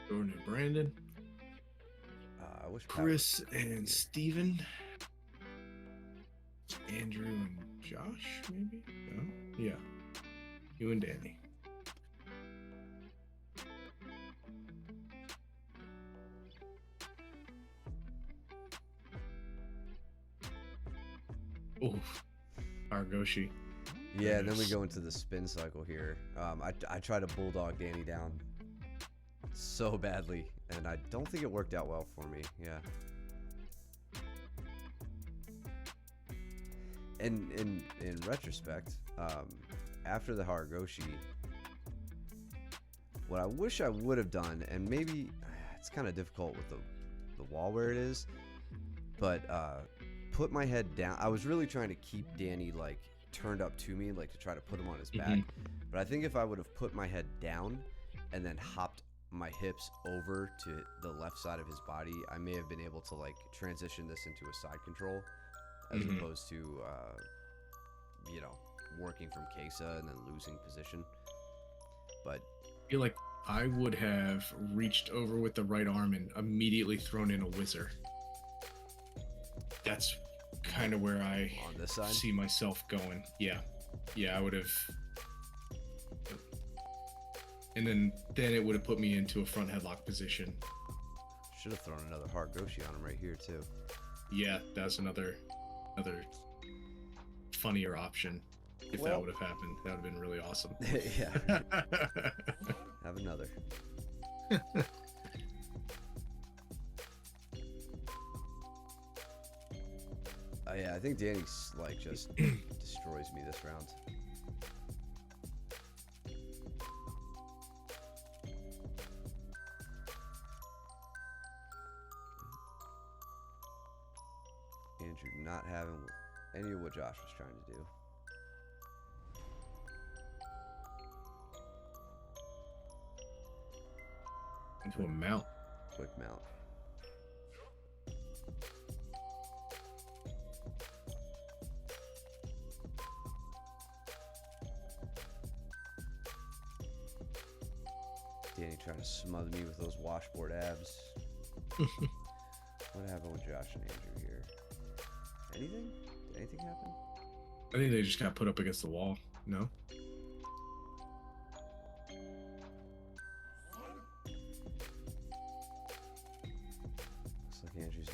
Jordan and Brandon. I wish Chris and Steven. Andrew and Josh, maybe? No? Yeah. You and Danny. Oh, Argoshi. Yeah, and then we go into the spin cycle here. I try to bulldog Danny down so badly, and I don't think it worked out well for me. Yeah. And in retrospect, after the Haragoshi, what I wish I would have done, and maybe it's kind of difficult with the wall where it is, but put my head down. I was really trying to keep Danny, like, turned up to me, like, to try to put him on his back. But I think if I would have put my head down and then hopped my hips over to the left side of his body, I may have been able to, like, transition this into a side control, as opposed to, you know, working from Kesa and then losing position. But I feel like I would have reached over with the right arm and immediately thrown in a whizzer. That's kind of where I on this side, see myself going. Yeah, I would have. And then it would have put me into a front headlock position. Should have thrown another Haragoshi on him right here too. Yeah, that's another funnier option. If that would have happened, that would have been really awesome. Yeah. Have another. Yeah, I think Danny's, like, just destroys me this round. Andrew not having any of what Josh was trying to do. Into a mount. Quick mount. Danny trying to smother me with those washboard abs. What happened with Josh and Andrew here? Anything? Did anything happen? I think they just got put up against the wall. No? Looks like Andrew's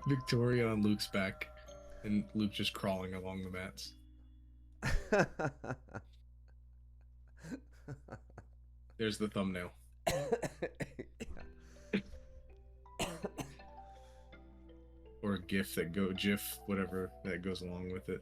Victoria on Luke's back, and Luke just crawling along the mats. There's the thumbnail. Or a GIF, whatever that goes along with it.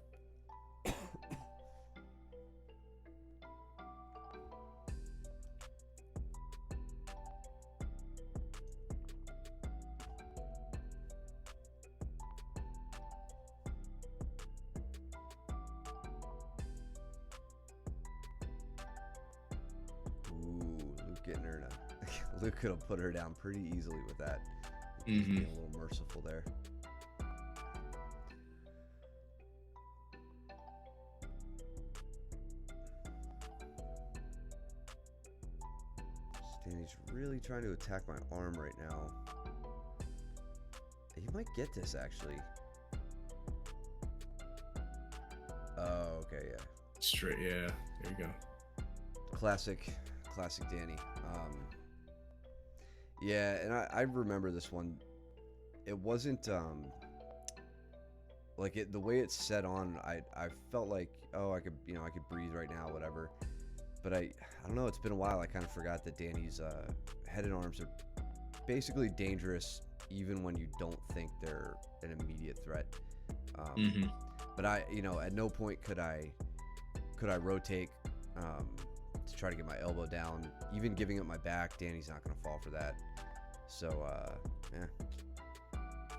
Getting her to Luke could have put her down pretty easily with that. He's being a little merciful there. Danny's really trying to attack my arm right now. He might get this actually. Oh, okay, yeah. Straight, yeah. There you go. Classic Danny. Yeah, and I remember this one. It wasn't like it the way it's set on. I felt like, oh, I could breathe right now, whatever. But I don't know. It's been a while. I kind of forgot that Danny's head and arms are basically dangerous, even when you don't think they're an immediate threat. But at no point could I rotate. To try to get my elbow down. Even giving up my back, Danny's not going to fall for that. So, yeah.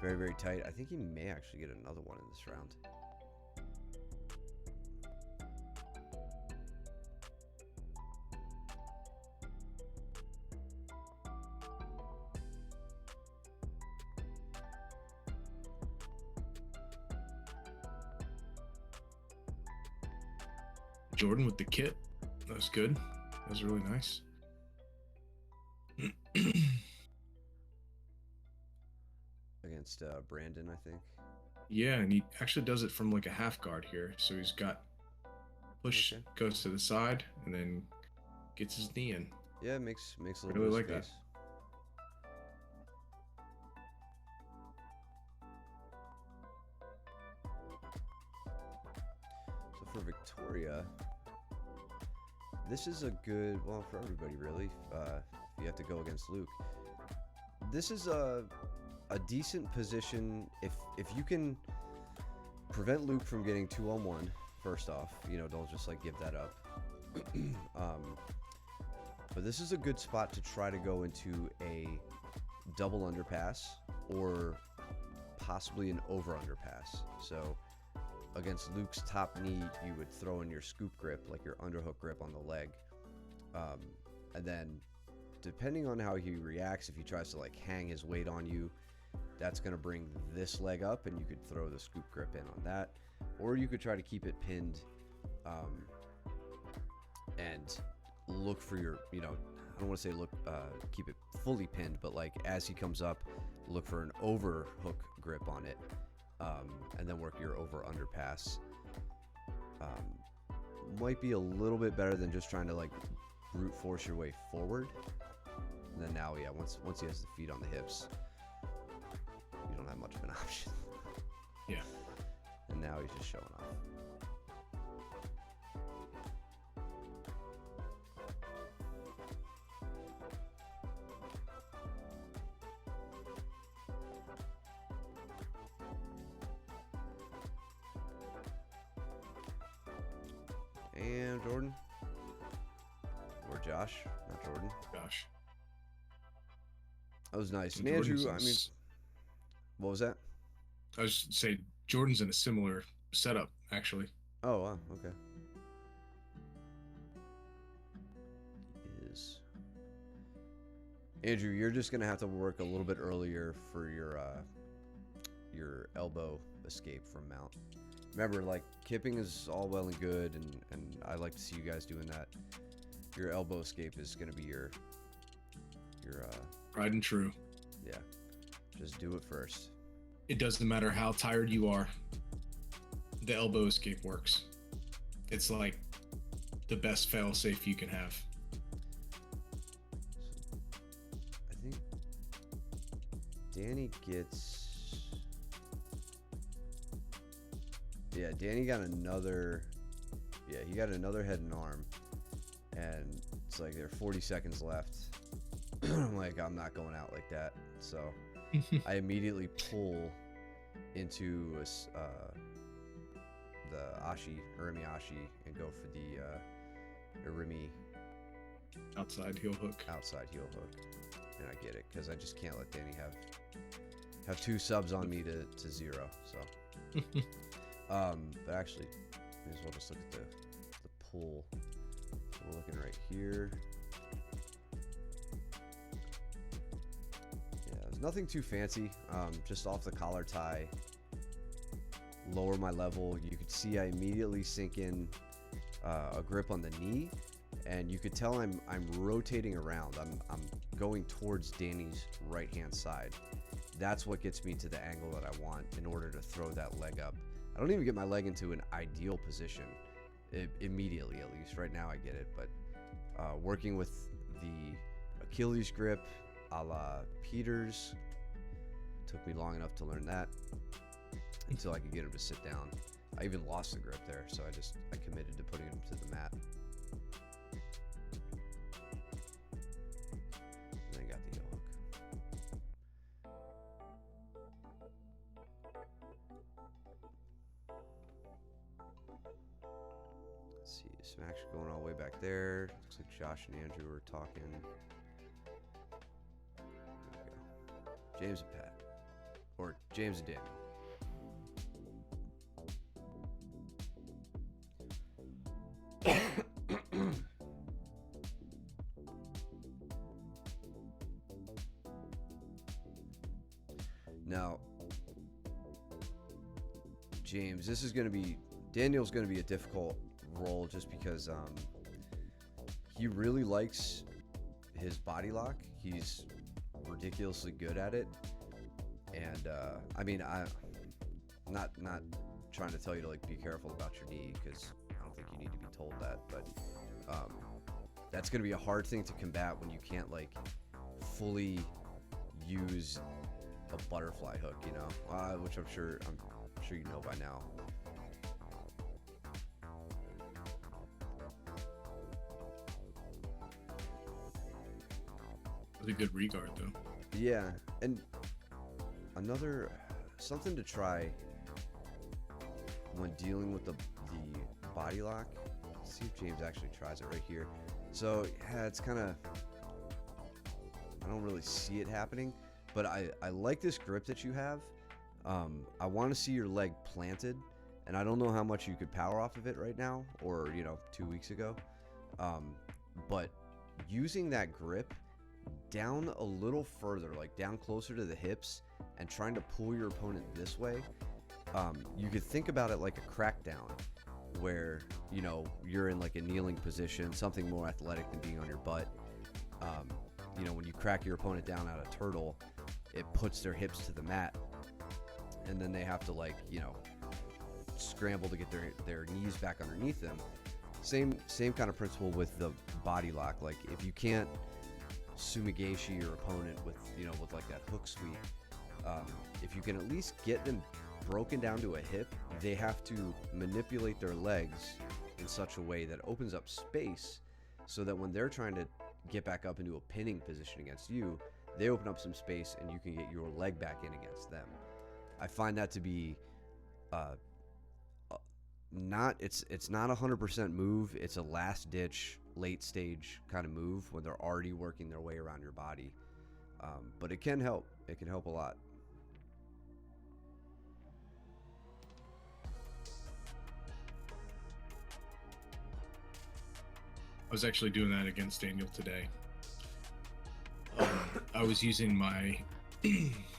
Very, very tight. I think he may actually get another one in this round. Jordan with the kit. That was good. That was really nice. Against Brandon, I think. Yeah, and he actually does it from like a half guard here. So he's got push, goes to the side, and then gets his knee in. Yeah, it makes a little really bit like of space. So for Victoria, this is a good, well, for everybody really, if you have to go against Luke. This is a decent position if you can prevent Luke from getting 2-on-1, first off, don't just like give that up. But this is a good spot to try to go into a double underpass or possibly an over underpass. So against Luke's top knee, you would throw in your scoop grip, like your underhook grip on the leg. And then depending on how he reacts, if he tries to like hang his weight on you, that's going to bring this leg up and you could throw the scoop grip in on that. Or you could try to keep it pinned and look for your, I don't want to say keep it fully pinned, but like as he comes up, look for an overhook grip on it. And then work your over under pass. Might be a little bit better than just trying to like brute force your way forward. And then now, yeah, once he has the feet on the hips, you don't have much of an option. Yeah. And now he's just showing off. And Jordan. Or Josh, not Jordan. Josh. That was nice. And Andrew, I mean, what was that? I was just saying, Jordan's in a similar setup, actually. Oh, wow, okay. Is Andrew, you're just gonna have to work a little bit earlier for your elbow escape from mount. Remember, like, kipping is all well and good, and I like to see you guys doing that. Your elbow escape is gonna be your Tried and true. yeah. Just do it first. It doesn't matter how tired you are. The elbow escape works. It's like the best fail-safe you can have. I think Danny gets... Yeah, Danny got another... Yeah, he got another head and arm. And it's like there are 40 seconds left. I'm like, I'm not going out like that. So I immediately pull into the Irimi Ashi, and go for the Irimi Outside heel hook. And I get it, because I just can't let Danny have 2 subs on me to 0. So, but actually, may as well just look at the pull. So we're looking right here. Yeah, there's nothing too fancy. Just off the collar tie, lower my level. You could see I immediately sink in a grip on the knee, and you could tell I'm rotating around. I'm going towards Danny's right hand side. That's what gets me to the angle that I want in order to throw that leg up. I don't even get my leg into an ideal position immediately, at least right now I get it, but working with the Achilles grip a la Peters took me long enough to learn that until I could get him to sit down. I even lost the grip there, so I committed to putting him to the mat. And then got the heel hook. Let's see, Smash going all the way back there. Looks like Josh and Andrew were talking. There we go. James and Pat. Or James and Daniel. Now, James, this is going to be... Daniel's going to be a difficult role just because he really likes his body lock. He's ridiculously good at it. And, I mean, I'm not trying to tell you to, like, be careful about your knee, because I don't think you need to be told that. But that's going to be a hard thing to combat when you can't, like, fully use a butterfly hook, you know, which I'm sure you know by now. With a good regard, though. Yeah, and another something to try when dealing with the body lock. Let's see if James actually tries it right here. So yeah, it's kind of, I don't really see it happening, but I like this grip that you have. I want to see your leg planted, and I don't know how much you could power off of it right now, or 2 weeks ago. But using that grip down a little further, like down closer to the hips, and trying to pull your opponent this way, you could think about it like a crackdown, where you're in like a kneeling position, something more athletic than being on your butt. When you crack your opponent down at a turtle, it puts their hips to the mat, and then they have to scramble to get their knees back underneath them. Same kind of principle with the body lock. Like, if you can't sumigashi your opponent with like that hook sweep, if you can at least get them broken down to a hip, they have to manipulate their legs in such a way that opens up space, so that when they're trying to get back up into a pinning position against you, they open up some space and you can get your leg back in against them. I find that to be it's not a 100% move. It's a last ditch, late stage kind of move when they're already working their way around your body. But it can help. It can help a lot. I was actually doing that against Daniel today. I was using my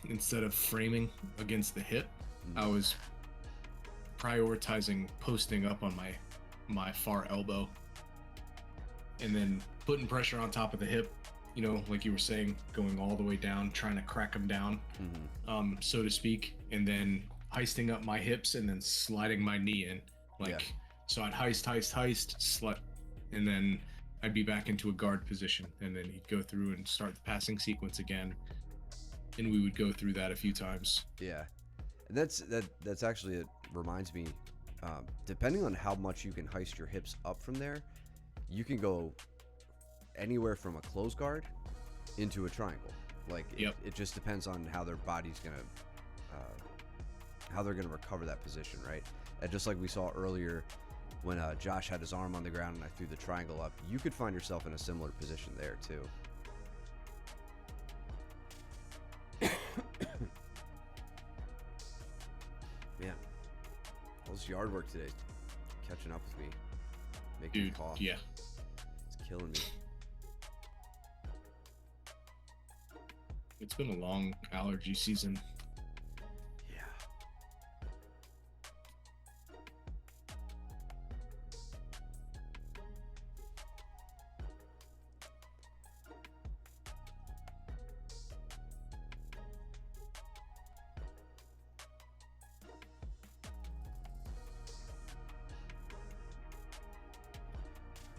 instead of framing against the hip, I was prioritizing posting up on my far elbow, and then putting pressure on top of the hip, like you were saying, going all the way down, trying to crack them down, so to speak, and then heisting up my hips and then sliding my knee in, so I'd heist, slide, and then I'd be back into a guard position, and then he'd go through and start the passing sequence again. and we would go through that a few times. Yeah, and that's actually, it reminds me, depending on how much you can heist your hips up from there, you can go anywhere from a close guard into a triangle. Like it just depends on how their body's gonna, how they're gonna recover that position, right? And just like we saw earlier, when Josh had his arm on the ground and I threw the triangle up, you could find yourself in a similar position there too. Man, all this yard work today, catching up with me, making me Dude, cough. yeah. It's killing me. It's been a long allergy season. Yeah.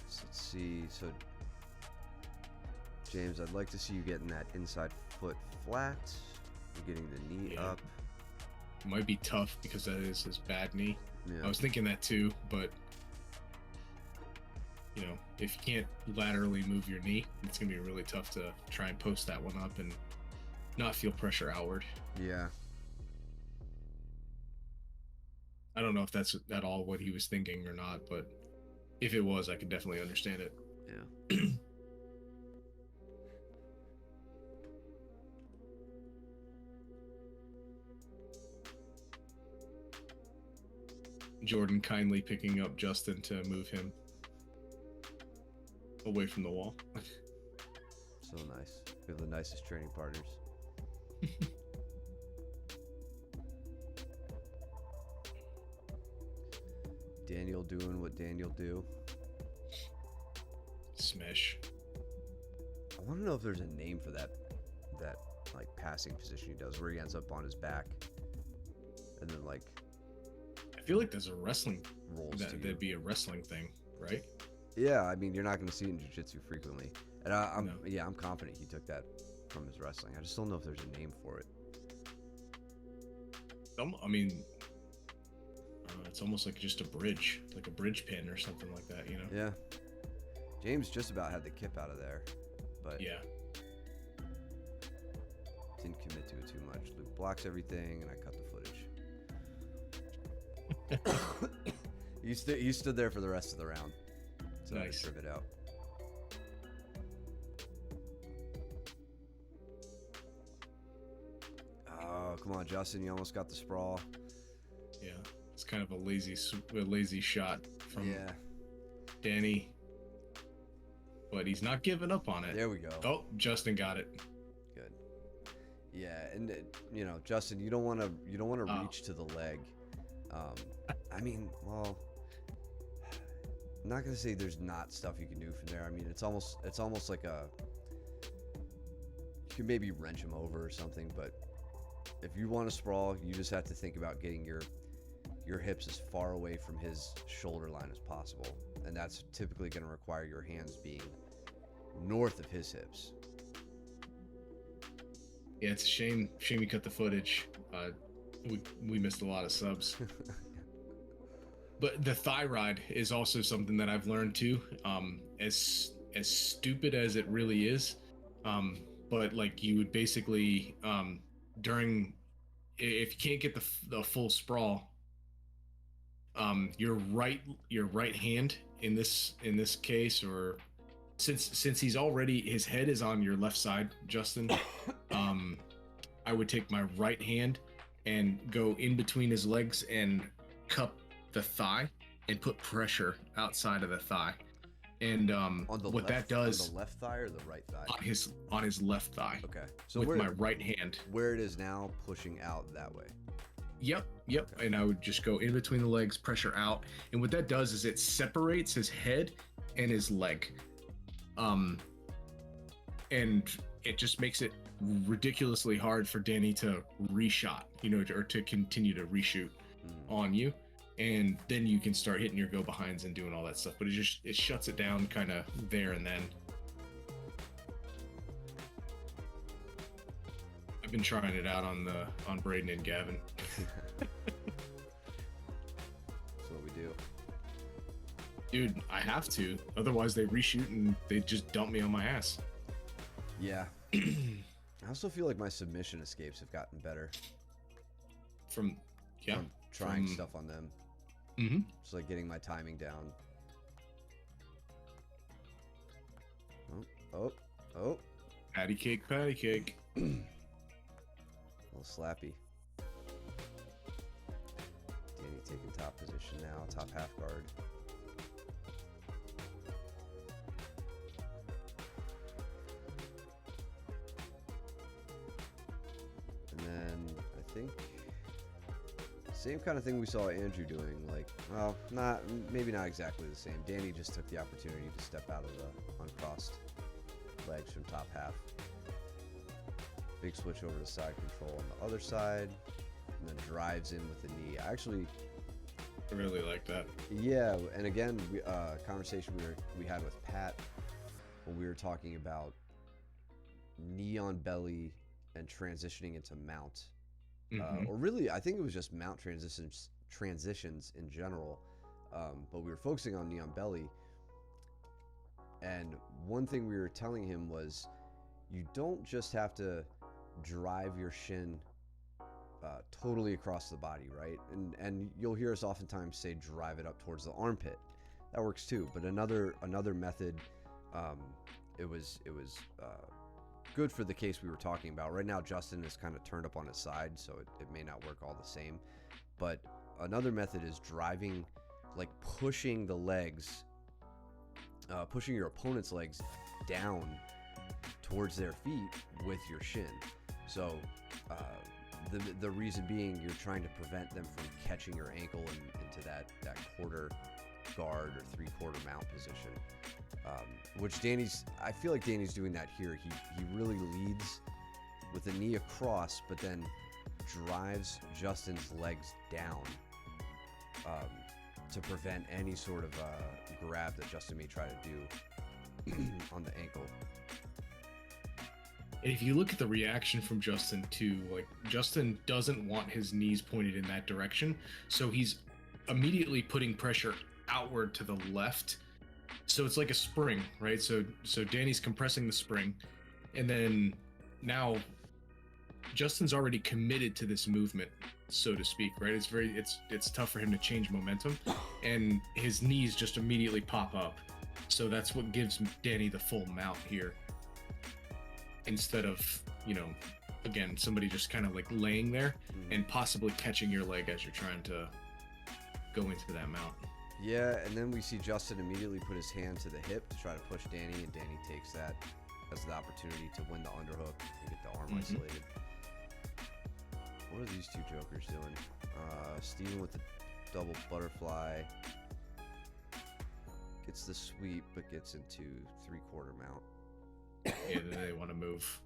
So let's see. So, James, I'd like to see you getting that inside foot flat. You're getting the knee Yeah. up. It might be tough because that is his bad knee. Yeah. I was thinking that too, but you know, if you can't laterally move your knee, it's gonna be really tough to try and post that one up and not feel pressure outward. Yeah. I don't know if that's at all what he was thinking or not, but if it was, I could definitely understand it. Yeah. Jordan kindly picking up Justin to move him away from the wall. So nice. We have the nicest training partners. Daniel doing what Daniel do. Smash. I want to know if there's a name for that like passing position he does, where he ends up on his back, and then like I feel like there's a wrestling rolls to you. that'd be a wrestling thing, right? Yeah, I mean, you're not going to see it in jiu-jitsu frequently, and I'm No. I'm confident he took that from his wrestling. I just don't know if there's a name for it. I mean, it's almost like just a bridge, like a bridge pin or something like that, you know? Yeah, James just about had the kip out of there, but Yeah. didn't commit to it too much. Luke blocks everything, and I cut the footage. He stood there for the rest of the round, so I Nice. strip it out. Oh, come on, Justin! You almost got the sprawl. Yeah. It's kind of a lazy shot from Yeah, Danny, but he's not giving up on it. there we go. Oh, Justin got it. Good. Yeah, and Justin, you don't want to Oh. reach to the leg. I mean, well, I'm not gonna say there's not stuff you can do from there. I mean, it's almost like you can maybe wrench him over or something. But if you want to sprawl, you just have to think about getting your hips as far away from his shoulder line as possible, and that's typically going to require your hands being north of his hips. Yeah, it's a shame we cut the footage. We missed a lot of subs. But the thigh ride is also something that I've learned too. As stupid as it really is, but like you would basically during, if you can't get the full sprawl, your right hand in this case, or since he's already, his head is on your left side, Justin, I would take my right hand and go in between his legs and cup the thigh and put pressure outside of the thigh. And On the what left, that does on the left thigh or the right thigh? on his left thigh, Okay, so with my right hand. where it is now, pushing out that way. Yep. Okay. And I would just go in between the legs, pressure out. And what that does is it separates his head and his leg. And it just makes it ridiculously hard for Danny to reshot, or to continue to reshoot on you. And then you can start hitting your go behinds and doing all that stuff. But it shuts it down kind of there and then. been trying it out on Braden and Gavin. That's what we do. Dude, I have to. Otherwise, they reshoot and they just dump me on my ass. Yeah. I also feel like my submission escapes have gotten better. From Trying stuff on them. Mm-hmm. Just like getting my timing down. Oh. Patty cake. A little slappy. Danny taking top position now, top half guard. And then I think same kind of thing we saw Andrew doing, like, well, maybe not exactly the same. Danny just took the opportunity to step out of the uncrossed legs from top half. Big switch over to side control on the other side, and then drives in with the knee. I really like that. Yeah, and again, conversation we had with Pat when we were talking about knee on belly and transitioning into mount. Or really, I think it was just mount transitions in general, but we were focusing on knee on belly. And one thing we were telling him was, you don't just have to drive your shin totally across the body, right? And you'll hear us oftentimes say drive it up towards the armpit. That works too. But another method, it was good for the case we were talking about. Right now, Justin is kind of turned up on his side, so it may not work all the same. But another method is driving, like pushing the legs, pushing your opponent's legs down towards their feet with your shin. So the reason being, you're trying to prevent them from catching your ankle into that quarter guard or 3/4 mount position. Which I feel like Danny's doing that here. He really leads with the knee across, but then drives Justin's legs down to prevent any sort of grab that Justin may try to do on the ankle. And if you look at the reaction from Justin too, like Justin doesn't want his knees pointed in that direction, so he's immediately putting pressure outward to the left. So it's like a spring, right? So Danny's compressing the spring, and then now Justin's already committed to this movement, so to speak, right? It's tough for him to change momentum, and his knees just immediately pop up. So that's what gives Danny the full mount here, instead of, again, somebody just kind of like laying there and possibly catching your leg as you're trying to go into that mount. Yeah, and then we see Justin immediately put his hand to the hip to try to push Danny, and Danny takes that as the opportunity to win the underhook and get the arm isolated. What are these two jokers doing? Steven with the double butterfly. Gets the sweep, but gets into 3/4 mount. Yeah, they want to move.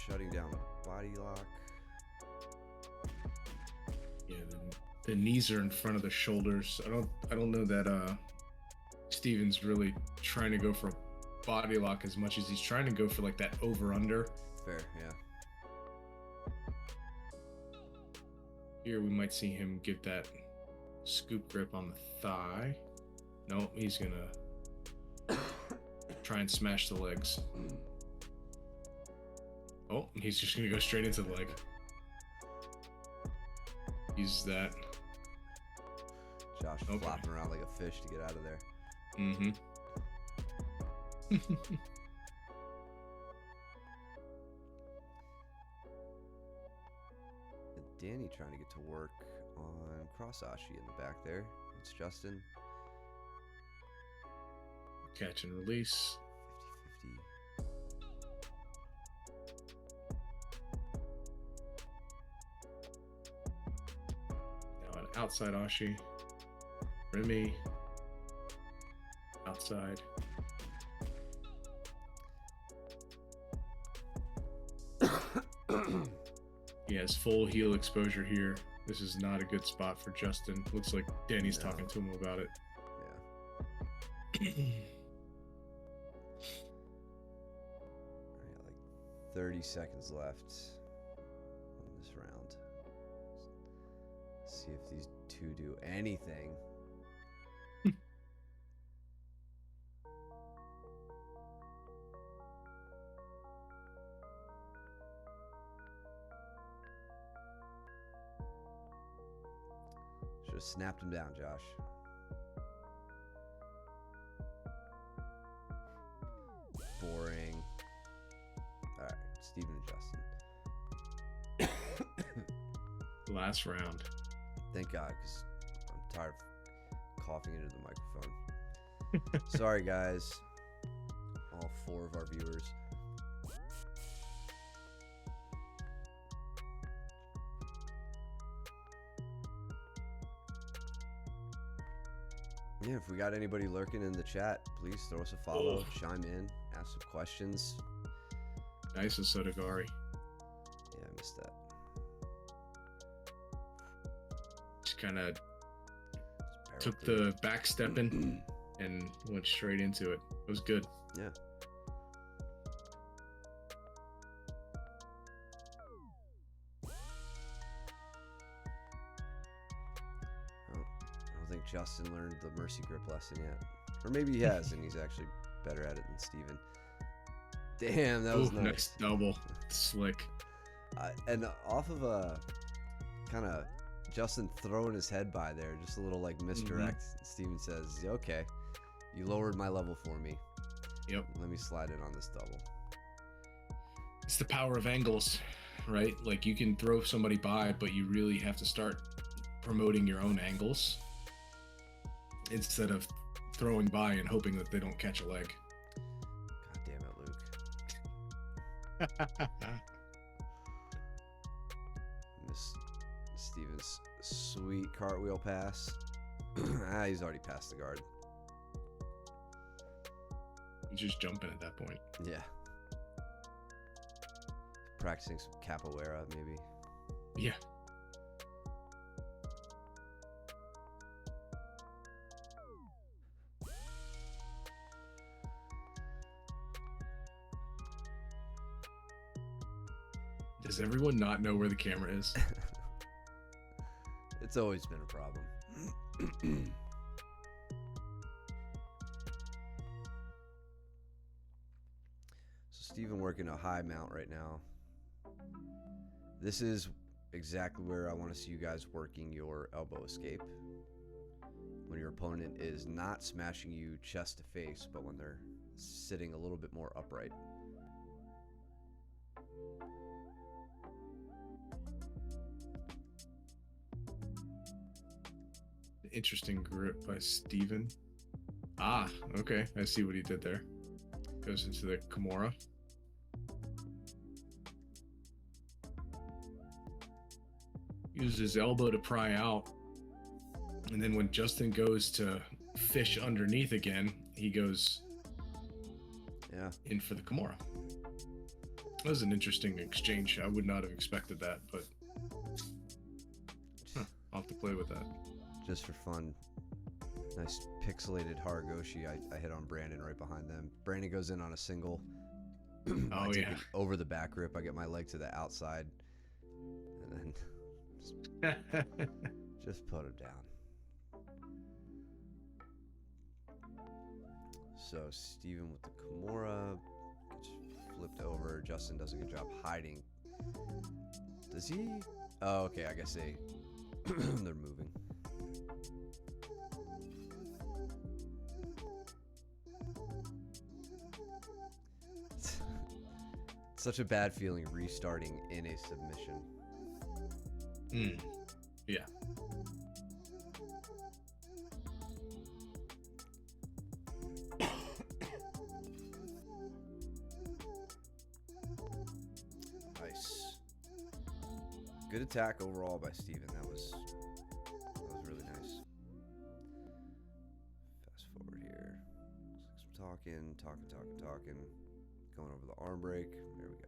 Shutting down the body lock. Yeah, the knees are in front of the shoulders. I don't know that Steven's really trying to go for a body lock as much as he's trying to go for like that over under. Fair, yeah. Here we might see him get that scoop grip on the thigh. Nope, he's gonna try and smash the legs. Oh, he's just gonna go straight into the leg. Use that. Josh flopping around like a fish to get out of there. Mm-hmm. Danny trying to get to work on cross ashi in the back there. It's Justin. Catch and release. 50-50. Now an outside Ashi. Remy. Outside. He has full heal exposure here. This is not a good spot for Justin. Looks like Danny's talking to him about it. Yeah. Alright, like 30 seconds left on this round. See if these two do anything. Should have snapped him down, Josh. Boring. Alright, Steven and Justin. Last round. Thank God, because I'm tired of coughing into the microphone. Sorry, guys. All 4 of our viewers. Yeah, if we got anybody lurking in the chat, please throw us a follow, chime in, ask some questions. Nice of Sotogari. Yeah, I missed that. Just kind of took the back stepping and went straight into it. It was good. Yeah. I don't think Justin learned the Mercy Grip lesson yet. Or maybe he has, and he's actually better at it than Steven. Damn, that was nice. Nice double. Slick. And off of a kind of Justin throwing his head by there, just a little like misdirect. Steven says, okay, you lowered my level for me. Yep. Let me slide in on this double. It's the power of angles, right? Like you can throw somebody by, but you really have to start promoting your own angles instead of throwing by and hoping that they don't catch a leg. God damn it, Luke. Miss Steven's sweet cartwheel pass. He's already passed the guard. He's just jumping at that point. Yeah. Practicing some capoeira, maybe. Yeah. Does everyone not know where the camera is? It's always been a problem. So Steven working a high mount right now. This is exactly where I want to see you guys working your elbow escape. When your opponent is not smashing you chest to face, but when they're sitting a little bit more upright. Interesting grip by Steven. Ah, okay. I see what he did there. Goes into the Kimura. Uses his elbow to pry out. And then when Justin goes to fish underneath again, he goes in for the Kimura. That was an interesting exchange. I would not have expected that, but I'll have to play with that. Just for fun. Nice pixelated Haragoshi. I hit on Brandon right behind them. Brandon goes in on a single. Oh, yeah. Over the back grip. I get my leg to the outside. And then just put him down. So Steven with the Kimura gets flipped over. Justin does a good job hiding. Does he? Oh, okay. I guess they're moving. Such a bad feeling restarting in a submission. Yeah. Good attack overall by Steven. That was really nice. Fast forward here. Some talking. Going over the arm break. There we go.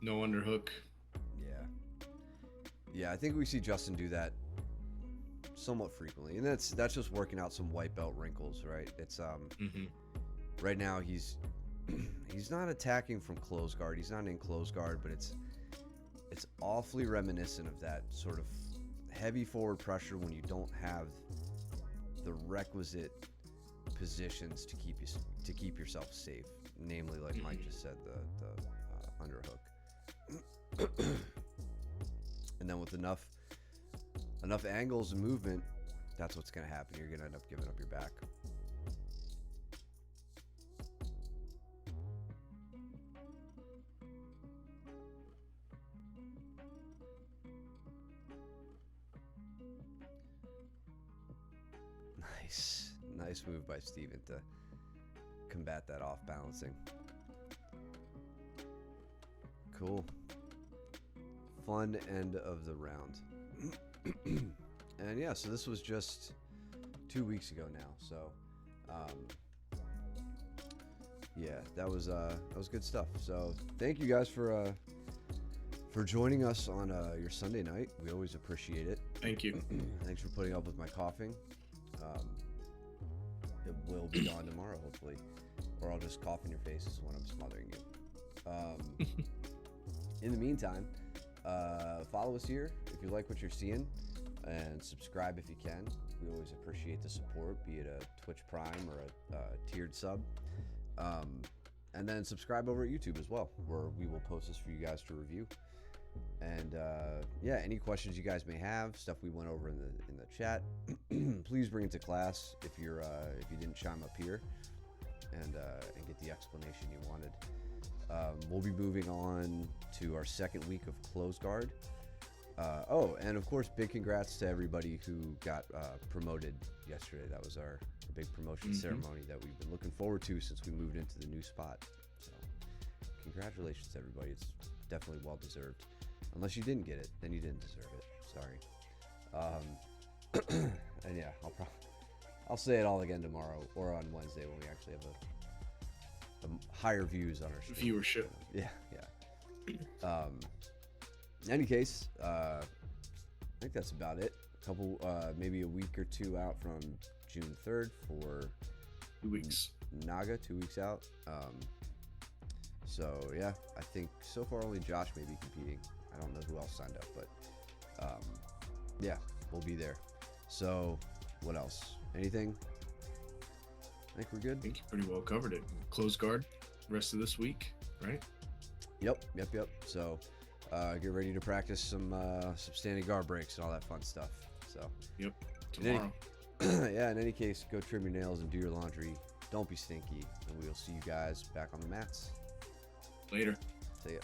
No underhook. Yeah, I think we see Justin do that somewhat frequently, and that's just working out some white belt wrinkles, right? It's right now he's not attacking from close guard. He's not in close guard, but it's awfully reminiscent of that sort of heavy forward pressure when you don't have the requisite positions to keep yourself safe. Namely, like Mike just said, the underhook. And then with enough angles and movement, that's what's going to happen. You're going to end up giving up your back. Nice move by Steven to combat that off balancing. Cool. Fun end of the round. And yeah, so this was just 2 weeks ago now. So yeah, that was good stuff. So thank you guys for joining us on your Sunday night. We always appreciate it. Thank you. Thanks for putting up with my coughing. It will be gone tomorrow, hopefully, or I'll just cough in your faces when I'm smothering you. In the meantime, follow us here if you like what you're seeing, and subscribe if you can. We always appreciate the support, be it a Twitch Prime or a tiered sub. And then subscribe over at YouTube as well, where we will post this for you guys to review. And yeah, any questions you guys may have, stuff we went over in the chat, please bring it to class if you didn't chime up here and get the explanation you wanted. We'll be moving on to our second week of close guard. Oh, and of course, big congrats to everybody who got promoted yesterday. That was our big promotion ceremony that we've been looking forward to since we moved into the new spot. So congratulations, everybody. It's definitely well deserved. Unless you didn't get it, then you didn't deserve it. Sorry. And yeah, I'll say it all again tomorrow or on Wednesday when we actually have a higher views on our stream. Viewership. Yeah. In any case, I think that's about it. A couple, maybe a week or two out from June 3rd for 2 weeks. Naga, 2 weeks out. So yeah, I think so far only Josh may be competing. I don't know who else signed up, but yeah, we'll be there. So what else? Anything? I think we're good. I think you pretty well covered it. Close guard rest of this week, right? Yep. So get ready to practice some standing guard breaks and all that fun stuff. So yep, tomorrow. In any case, go trim your nails and do your laundry. Don't be stinky, and we will see you guys back on the mats. Later. See ya.